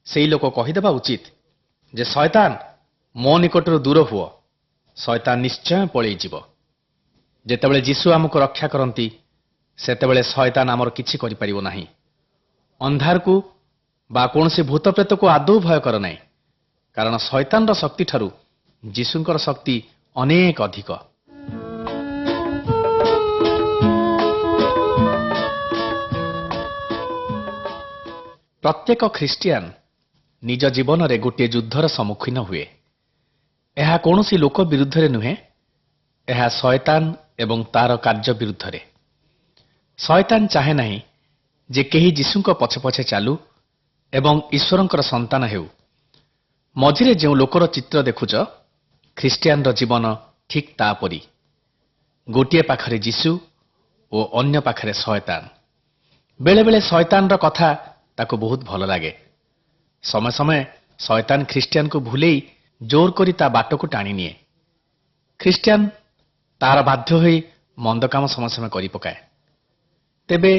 Speaker 3: ସେହି ଲୋକ କହିଦେବା ଉଚିତ ଯେ ଶୟତାନ ମୋ ନିକଟରୁ ଦୂର ହୁଅ, ଶୟତାନ ନିଶ୍ଚୟ ପଳେଇଯିବ। ଯେତେବେଳେ ଯୀଶୁ ଆମକୁ ରକ୍ଷା କରନ୍ତି, ସେତେବେଳେ ଶୟତାନ ଆମର କିଛି କରିପାରିବ ନାହିଁ। ଅନ୍ଧାରକୁ ବା କୌଣସି ଭୂତ ପ୍ରେତକୁ ଆଦୌ ଭୟ କର ନାହିଁ, କାରଣ ଶୟତାନର ଶକ୍ତିଠାରୁ ଯୀଶୁଙ୍କର ଶକ୍ତି ଅନେକ ଅଧିକ। ପ୍ରତ୍ୟେକ ଖ୍ରୀଷ୍ଟିଆନ ନିଜ ଜୀବନରେ ଗୋଟିଏ ଯୁଦ୍ଧର ସମ୍ମୁଖୀନ ହୁଏ। ଏହା କୌଣସି ଲୋକ ବିରୁଦ୍ଧରେ ନୁହେଁ, ଏହା ଶୟତାନ ଏବଂ ତାର କାର୍ଯ୍ୟ ବିରୁଦ୍ଧରେ। ଶୟତାନ ଚାହେଁ ନାହିଁ ଯେ କେହି ଯୀଶୁଙ୍କ ପଛେ ପଛେ ଚାଲୁ ଏବଂ ଈଶ୍ୱରଙ୍କର ସନ୍ତାନ ହେଉ। ମଝିରେ ଯେଉଁ ଲୋକର ଚିତ୍ର ଦେଖୁଛ, ଖ୍ରୀଷ୍ଟିଆନର ଜୀବନ ଠିକ୍ ତାପରି। ଗୋଟିଏ ପାଖରେ ଯୀଶୁ ଓ ଅନ୍ୟ ପାଖରେ ଶୟତାନ। ବେଳେବେଳେ ଶୟତାନର କଥା ତାକୁ ବହୁତ ଭଲ ଲାଗେ। ସମୟ ସମୟ ଶୟତାନ ଖ୍ରୀଷ୍ଟିଆନକୁ ଭୁଲେଇ ଜୋର କରି ତା ବାଟକୁ ଟାଣିନିଏ। ଖ୍ରୀଷ୍ଟିଆନ ତାର ବାଧ୍ୟ ହୋଇ ମନ୍ଦ କାମ ସମୟ ସମୟ କରିପକାଏ। ତେବେ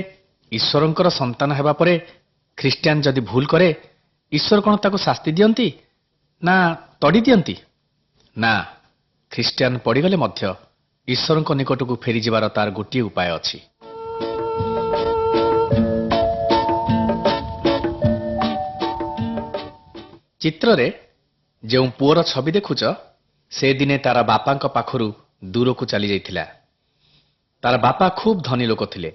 Speaker 3: ଈଶ୍ୱରଙ୍କର ସନ୍ତାନ ହେବା ପରେ ଖ୍ରୀଷ୍ଟିଆନ ଯଦି ଭୁଲ କରେ, ଈଶ୍ୱର କ'ଣ ତାକୁ ଶାସ୍ତି ଦିଅନ୍ତି ନା ତଡ଼ି ଦିଅନ୍ତି? ନା, ଖ୍ରୀଷ୍ଟିଆନ ପଡ଼ିଗଲେ ମଧ୍ୟ ଈଶ୍ୱରଙ୍କ ନିକଟକୁ ଫେରିଯିବାର ତାର ଗୋଟିଏ ଉପାୟ ଅଛି। ଚିତ୍ରରେ ଯେଉଁ ପୁଅର ଛବି ଦେଖୁଛ, ସେ ଦିନେ ତାର ବାପାଙ୍କ ପାଖରୁ ଦୂରକୁ ଚାଲିଯାଇଥିଲା। ତାର ବାପା ଖୁବ୍ ଧନୀ ଲୋକ ଥିଲେ।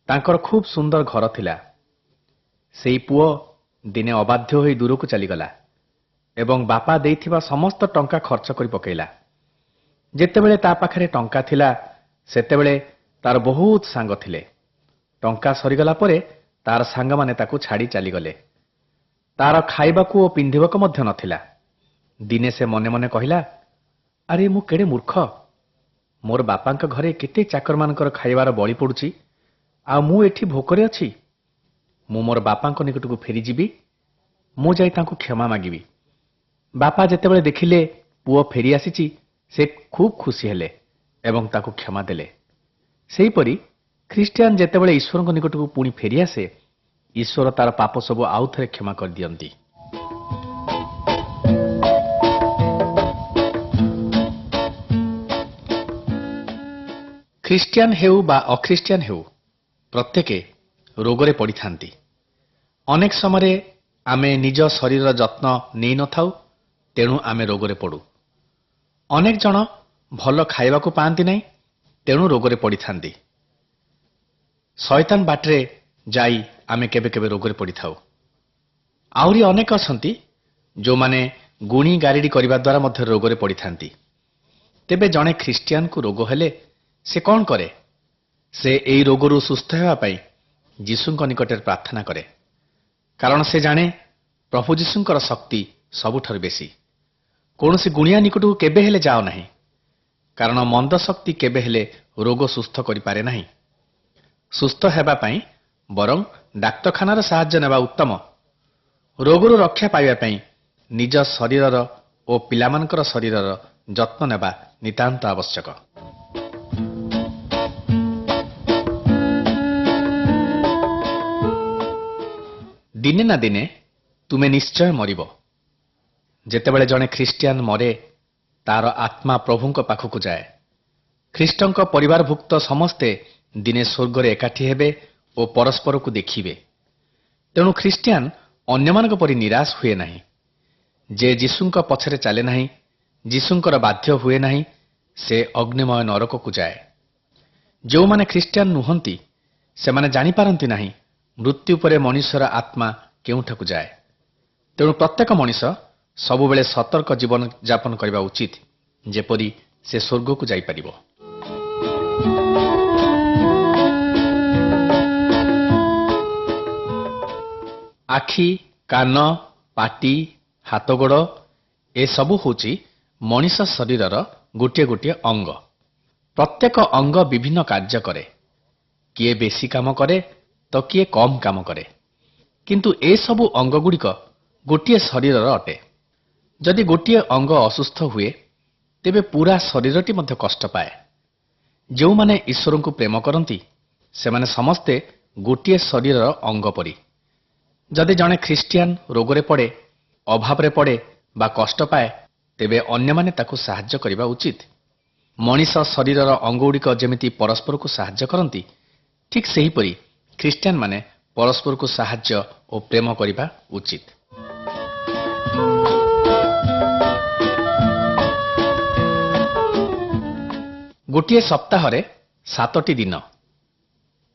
Speaker 3: ତାଙ୍କର ଖୁବ୍ ସୁନ୍ଦର ଘର ଥିଲା। ସେହି ପୁଅ ଦିନେ ଅବାଧ୍ୟ ହୋଇ ଦୂରକୁ ଚାଲିଗଲା ଏବଂ ବାପା ଦେଇଥିବା ସମସ୍ତ ଟଙ୍କା ଖର୍ଚ୍ଚ କରି ପକାଇଲା। ଯେତେବେଳେ ତା ପାଖରେ ଟଙ୍କା ଥିଲା, ସେତେବେଳେ ତାର ବହୁତ ସାଙ୍ଗ ଥିଲେ। ଟଙ୍କା ସରିଗଲା ପରେ ତାର ସାଙ୍ଗମାନେ ତାକୁ ଛାଡ଼ି ଚାଲିଗଲେ। ତାର ଖାଇବାକୁ ଓ ପିନ୍ଧିବାକୁ ମଧ୍ୟ ନଥିଲା। ଦିନେ ସେ ମନେ ମନେ କହିଲା, ଆରେ ମୁଁ କେଡ଼େ ମୂର୍ଖ! ମୋର ବାପାଙ୍କ ଘରେ କେତେ ଚାକରମାନଙ୍କର ଖାଇବାର ବଳି ପଡ଼ୁଛି, ଆଉ ମୁଁ ଏଠି ଭୋକରେ ଅଛି। ମୁଁ ମୋର ବାପାଙ୍କ ନିକଟକୁ ଫେରିଯିବି। ମୁଁ ଯାଇ ତାଙ୍କୁ କ୍ଷମା ମାଗିବି। ବାପା ଯେତେବେଳେ ଦେଖିଲେ ପୁଅ ଫେରି ଆସିଛି, ସେ ଖୁବ୍ ଖୁସି ହେଲେ ଏବଂ ତାକୁ କ୍ଷମା ଦେଲେ। ସେହିପରି ଖ୍ରୀଷ୍ଟିଆନ ଯେତେବେଳେ ଈଶ୍ୱରଙ୍କ ନିକଟକୁ ପୁଣି ଫେରିଆସେ, ଈଶ୍ୱର ତାର ପାପ ସବୁ ଆଉଥରେ କ୍ଷମା କରିଦିଅନ୍ତି। ଖ୍ରୀଷ୍ଟିଆନ ହେଉ ବା ଅଖ୍ରୀଷ୍ଟିଆନ ହେଉ, ପ୍ରତ୍ୟେକେ ରୋଗରେ ପଡ଼ିଥାନ୍ତି। ଅନେକ ସମୟରେ ଆମେ ନିଜ ଶରୀରର ଯତ୍ନ ନେଇନଥାଉ, ତେଣୁ ଆମେ ରୋଗରେ ପଡ଼ୁ। ଅନେକ ଜଣ ଭଲ ଖାଇବାକୁ ପାଆନ୍ତି ନାହିଁ, ତେଣୁ ରୋଗରେ ପଡ଼ିଥାନ୍ତି। ଶୟତାନ ବାଟରେ ଯାଇ ଆମେ କେବେ କେବେ ରୋଗରେ ପଡ଼ିଥାଉ। ଆହୁରି ଅନେକ ଅଛନ୍ତି ଯେଉଁମାନେ ଗୁଣି ଗାରିଡ଼ି କରିବା ଦ୍ୱାରା ମଧ୍ୟ ରୋଗରେ ପଡ଼ିଥାନ୍ତି। ତେବେ ଜଣେ ଖ୍ରୀଷ୍ଟିଆନକୁ ରୋଗ ହେଲେ ସେ କ'ଣ କରେ? ସେ ଏହି ରୋଗରୁ ସୁସ୍ଥ ହେବା ପାଇଁ ଯୀଶୁଙ୍କ ନିକଟରେ ପ୍ରାର୍ଥନା କରେ, କାରଣ ସେ ଜାଣେ ପ୍ରଭୁ ଯୀଶୁଙ୍କର ଶକ୍ତି ସବୁଠାରୁ ବେଶୀ। କୌଣସି ଗୁଣିଆ ନିକଟକୁ କେବେ ହେଲେ ଯାଅ ନାହିଁ, କାରଣ ମନ୍ଦ ଶକ୍ତି କେବେ ହେଲେ ରୋଗ ସୁସ୍ଥ କରିପାରେ ନାହିଁ। ସୁସ୍ଥ ହେବା ପାଇଁ ବରଂ ଡାକ୍ତରଖାନାର ସାହାଯ୍ୟ ନେବା ଉତ୍ତମ। ରୋଗରୁ ରକ୍ଷା ପାଇବା ପାଇଁ ନିଜ ଶରୀରର ଓ ପିଲାମାନଙ୍କର ଶରୀରର ଯତ୍ନ ନେବା ନିତାନ୍ତ ଆବଶ୍ୟକ। ଦିନେ ନା ଦିନେ ତୁମେ ନିଶ୍ଚୟ ମରିବ। ଯେତେବେଳେ ଜଣେ ଖ୍ରୀଷ୍ଟିଆନ ମରେ, ତାର ଆତ୍ମା ପ୍ରଭୁଙ୍କ ପାଖକୁ ଯାଏ। ଖ୍ରୀଷ୍ଟଙ୍କ ପରିବାରଭୁକ୍ତ ସମସ୍ତେ ଦିନେ ସ୍ୱର୍ଗରେ ଏକାଠି ହେବେ ଓ ପରସ୍ପରକୁ ଦେଖିବେ। ତେଣୁ ଖ୍ରୀଷ୍ଟିଆନ ଅନ୍ୟମାନଙ୍କ ପରି ନିରାଶ ହୁଏ ନାହିଁ। ଯେ ଯୀଶୁଙ୍କ ପଛରେ ଚାଲେ ନାହିଁ, ଯୀଶୁଙ୍କର ବାଧ୍ୟ ହୁଏ ନାହିଁ, ସେ ଅଗ୍ନିମୟ ନରକକୁ ଯାଏ। ଯେଉଁମାନେ ଖ୍ରୀଷ୍ଟିଆନ ନୁହନ୍ତି ସେମାନେ ଜାଣିପାରନ୍ତି ନାହିଁ ମୃତ୍ୟୁ ପରେ ମଣିଷର ଆତ୍ମା କେଉଁଠାକୁ ଯାଏ। ତେଣୁ ପ୍ରତ୍ୟେକ ମଣିଷ ସବୁବେଳେ ସତର୍କ ଜୀବନ ଯାପନ କରିବା ଉଚିତ, ଯେପରି ସେ ସ୍ୱର୍ଗକୁ ଯାଇପାରିବ। ଆଖି, କାନ, ପାଟି, ହାତଗୋଡ଼ ଏସବୁ ହେଉଛି ମଣିଷ ଶରୀରର ଗୋଟିଏ ଗୋଟିଏ ଅଙ୍ଗ। ପ୍ରତ୍ୟେକ ଅଙ୍ଗ ବିଭିନ୍ନ କାର୍ଯ୍ୟ କରେ। କିଏ ବେଶୀ କାମ କରେ ତ କିଏ କମ୍ କାମ କରେ। କିନ୍ତୁ ଏସବୁ ଅଙ୍ଗଗୁଡ଼ିକ ଗୋଟିଏ ଶରୀରର ଅଟେ। ଯଦି ଗୋଟିଏ ଅଙ୍ଗ ଅସୁସ୍ଥ ହୁଏ ତେବେ ପୂରା ଶରୀରଟି ମଧ୍ୟ କଷ୍ଟ ପାଏ। ଯେଉଁମାନେ ଈଶ୍ୱରଙ୍କୁ ପ୍ରେମ କରନ୍ତି ସେମାନେ ସମସ୍ତେ ଗୋଟିଏ ଶରୀରର ଅଙ୍ଗ ପରି। ଯଦି ଜଣେ ଖ୍ରୀଷ୍ଟିଆନ ରୋଗରେ ପଡ଼େ, ଅଭାବରେ ପଡ଼େ ବା କଷ୍ଟ ପାଏ ତେବେ ଅନ୍ୟମାନେ ତାକୁ ସାହାଯ୍ୟ କରିବା ଉଚିତ। ମଣିଷ ଶରୀରର ଅଙ୍ଗଗୁଡ଼ିକ ଯେମିତି ପରସ୍ପରକୁ ସାହାଯ୍ୟ କରନ୍ତି, ଠିକ୍ ସେହିପରି ଖ୍ରୀଷ୍ଟିଆନମାନେ ପରସ୍ପରକୁ ସାହାଯ୍ୟ ଓ ପ୍ରେମ କରିବା ଉଚିତ। ଗୋଟିଏ ସପ୍ତାହରେ 7ଟି ଦିନ।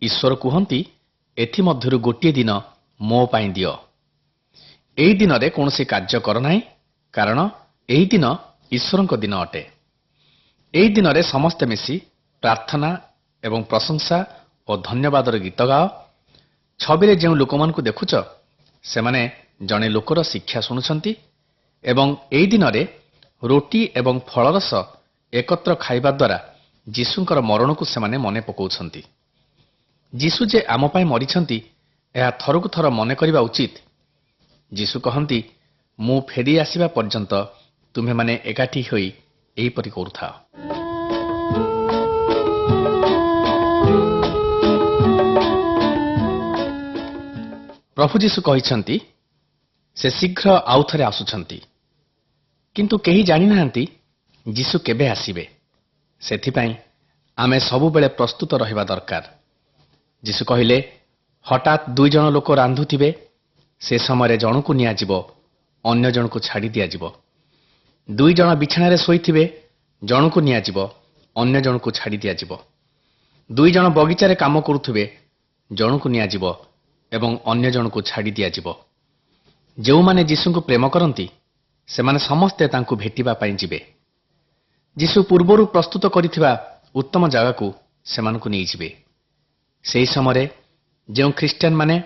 Speaker 3: ଈଶ୍ୱର କୁହନ୍ତି, ଏଥିମଧ୍ୟରୁ ଗୋଟିଏ ଦିନ ମୋ ପାଇଁ ଦିଅ। ଏହି ଦିନରେ କୌଣସି କାର୍ଯ୍ୟ କର ନାହିଁ, କାରଣ ଏହି ଦିନ ଈଶ୍ୱରଙ୍କ ଦିନ ଅଟେ। ଏହି ଦିନରେ ସମସ୍ତେ ମିଶି ପ୍ରାର୍ଥନା ଏବଂ ପ୍ରଶଂସା ଓ ଧନ୍ୟବାଦର ଗୀତ ଗାଅ। ଛବିରେ ଯେଉଁ ଲୋକମାନଙ୍କୁ ଦେଖୁଛ ସେମାନେ ଜଣେ ଲୋକର ଶିକ୍ଷା ଶୁଣୁଛନ୍ତି ଏବଂ ଏହି ଦିନରେ ରୁଟି ଏବଂ ଫଳରସ ଏକତ୍ର ଖାଇବା ଦ୍ୱାରା ଯୀଶୁଙ୍କର ମରଣକୁ ସେମାନେ ମନେ ପକାଉଛନ୍ତି। ଯୀଶୁ ଯେ ଆମ ପାଇଁ ମରିଛନ୍ତି ଏହା ଥରକୁ ଥର ମନେ କରିବା ଉଚିତ। ଯୀଶୁ କହନ୍ତି, ମୁଁ ଫେରି ଆସିବା ପର୍ଯ୍ୟନ୍ତ ତୁମେମାନେ ଏକାଠି ହୋଇ ଏହିପରି କରୁଥାଅ। ପ୍ରଭୁ ଯୀଶୁ କହିଛନ୍ତି ସେ ଶୀଘ୍ର ଆଉଥରେ ଆସୁଛନ୍ତି, କିନ୍ତୁ କେହି ଜାଣିନାହାନ୍ତି ଯୀଶୁ କେବେ ଆସିବେ। ସେଥିପାଇଁ ଆମେ ସବୁବେଳେ ପ୍ରସ୍ତୁତ ରହିବା ଦରକାର। ଯୀଶୁ କହିଲେ, ହଠାତ୍ 2 ଜଣ ଲୋକ ରାନ୍ଧୁଥିବେ, ସେ ସମୟରେ ଜଣକୁ ନିଆଯିବ, ଅନ୍ୟ ଜଣକୁ ଛାଡ଼ି ଦିଆଯିବ। 2 ଜଣ ବିଛଣାରେ ଶୋଇଥିବେ, ଜଣକୁ ନିଆଯିବ, ଅନ୍ୟ ଜଣକୁ ଛାଡ଼ି ଦିଆଯିବ। 2 ଜଣ ବଗିଚାରେ କାମ କରୁଥିବେ, ଜଣକୁ ନିଆଯିବ ଏବଂ ଅନ୍ୟ ଜଣକୁ ଛାଡ଼ି ଦିଆଯିବ। ଯେଉଁମାନେ ଯୀଶୁଙ୍କୁ ପ୍ରେମ କରନ୍ତି ସେମାନେ ସମସ୍ତେ ତାଙ୍କୁ ଭେଟିବା ପାଇଁ ଯିବେ। ଯୀଶୁ ପୂର୍ବରୁ ପ୍ରସ୍ତୁତ କରିଥିବା ଉତ୍ତମ ଜାଗାକୁ ସେମାନଙ୍କୁ ନେଇଯିବେ। ସେହି ସମୟରେ ଯେଉଁ ଖ୍ରୀଷ୍ଟିଆନମାନେ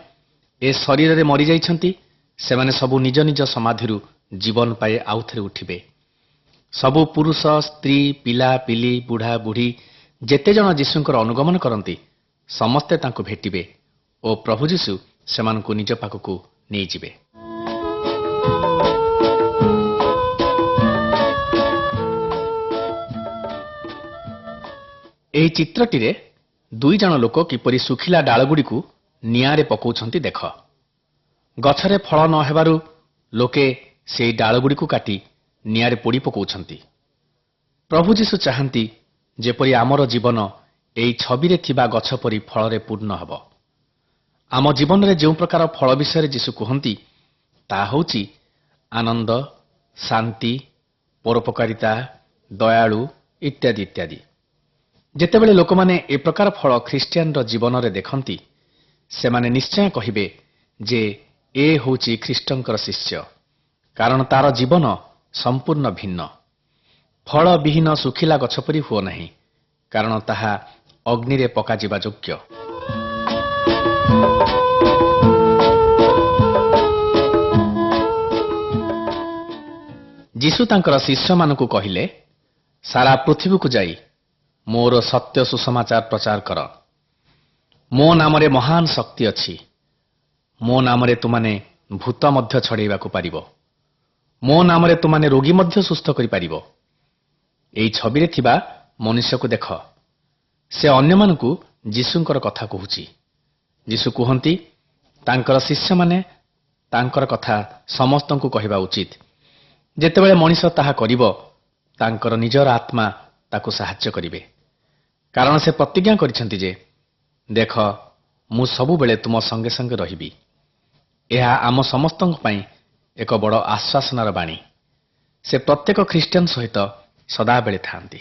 Speaker 3: ଏ ଶରୀରରେ ମରିଯାଇଛନ୍ତି ସେମାନେ ସବୁ ନିଜ ନିଜ ସମାଧିରୁ ଜୀବନ ପାଇ ଆଉଥରେ ଉଠିବେ। ସବୁ ପୁରୁଷ, ସ୍ତ୍ରୀ, ପିଲା, ପିଲି, ବୁଢ଼ା, ବୁଢ଼ୀ ଯେତେଜଣ ଯୀଶୁଙ୍କର ଅନୁଗମନ କରନ୍ତି ସମସ୍ତେ ତାଙ୍କୁ ଭେଟିବେ ଓ ପ୍ରଭୁ ଯୀଶୁ ସେମାନଙ୍କୁ ନିଜ ପାଖକୁ ନେଇଯିବେ। ଏହି ଚିତ୍ରଟିରେ 2 ଜଣ ଲୋକ କିପରି ଶୁଖିଲା ଡାଳଗୁଡ଼ିକୁ ନିଆଁରେ ପକାଉଛନ୍ତି ଦେଖ। ଗଛରେ ଫଳ ନ ହେବାରୁ ଲୋକେ ସେହି ଡାଳଗୁଡ଼ିକୁ କାଟି ନିଆଁରେ ପୋଡ଼ି ପକାଉଛନ୍ତି। ପ୍ରଭୁ ଯୀଶୁ ଚାହାନ୍ତି ଯେପରି ଆମର ଜୀବନ ଏହି ଛବିରେ ଥିବା ଗଛ ପରି ଫଳରେ ପୂର୍ଣ୍ଣ ହେବ। ଆମ ଜୀବନରେ ଯେଉଁ ପ୍ରକାର ଫଳ ବିଷୟରେ ଯୀଶୁ କୁହନ୍ତି ତାହା ହେଉଛି ଆନନ୍ଦ, ଶାନ୍ତି, ପରୋପକାରିତା, ଦୟାଳୁ ଇତ୍ୟାଦି ଇତ୍ୟାଦି। ଯେତେବେଳେ ଲୋକମାନେ ଏ ପ୍ରକାର ଫଳ ଖ୍ରୀଷ୍ଟିଆନର ଜୀବନରେ ଦେଖନ୍ତି ସେମାନେ ନିଶ୍ଚୟ କହିବେ ଯେ ଏ ହେଉଛି ଖ୍ରୀଷ୍ଟଙ୍କର ଶିଷ୍ୟ, କାରଣ ତାର ଜୀବନ ସମ୍ପୂର୍ଣ୍ଣ ଭିନ୍ନ। ଫଳ ବିହୀନ ଶୁଖିଲା ଗଛ ପରି ହୁଅ ନାହିଁ, କାରଣ ତାହା ଅଗ୍ନିରେ ପକାଯିବା ଯୋଗ୍ୟ। ଯୀଶୁ ତାଙ୍କର ଶିଷ୍ୟମାନଙ୍କୁ କହିଲେ, ସାରା ପୃଥିବୀକୁ ଯାଇ ମୋର ସତ୍ୟ ସୁସମାଚାର ପ୍ରଚାର କର। ମୋ ନାମରେ ମହାନ ଶକ୍ତି ଅଛି। ମୋ ନାମରେ ତୁମାନେ ଭୂତ ମଧ୍ୟ ଛଡ଼େଇବାକୁ ପାରିବ। ମୋ ନାମରେ ତୁମାନେ ରୋଗୀ ମଧ୍ୟ ସୁସ୍ଥ କରିପାରିବ। ଏହି ଛବିରେ ଥିବା ମନୁଷ୍ୟକୁ ଦେଖ। ସେ ଅନ୍ୟମାନଙ୍କୁ ଯୀଶୁଙ୍କର କଥା କହୁଛି। ଯୀଶୁ କୁହନ୍ତି ତାଙ୍କର ଶିଷ୍ୟମାନେ ତାଙ୍କର କଥା ସମସ୍ତଙ୍କୁ କହିବା ଉଚିତ। ଯେତେବେଳେ ମଣିଷ ତାହା କରିବ ତାଙ୍କର ନିଜର ଆତ୍ମା ତାକୁ ସାହାଯ୍ୟ କରିବେ, କାରଣ ସେ ପ୍ରତିଜ୍ଞା କରିଛନ୍ତି ଯେ, ଦେଖ ମୁଁ ସବୁବେଳେ ତୁମ ସଙ୍ଗେ ସଙ୍ଗେ ରହିବି। ଏହା ଆମ ସମସ୍ତଙ୍କ ପାଇଁ ଏକ ବଡ଼ ଆଶ୍ୱାସନାର ବାଣୀ। ସେ ପ୍ରତ୍ୟେକ ଖ୍ରୀଷ୍ଟିଆନ ସହିତ ସଦାବେଳେ ଥାଆନ୍ତି।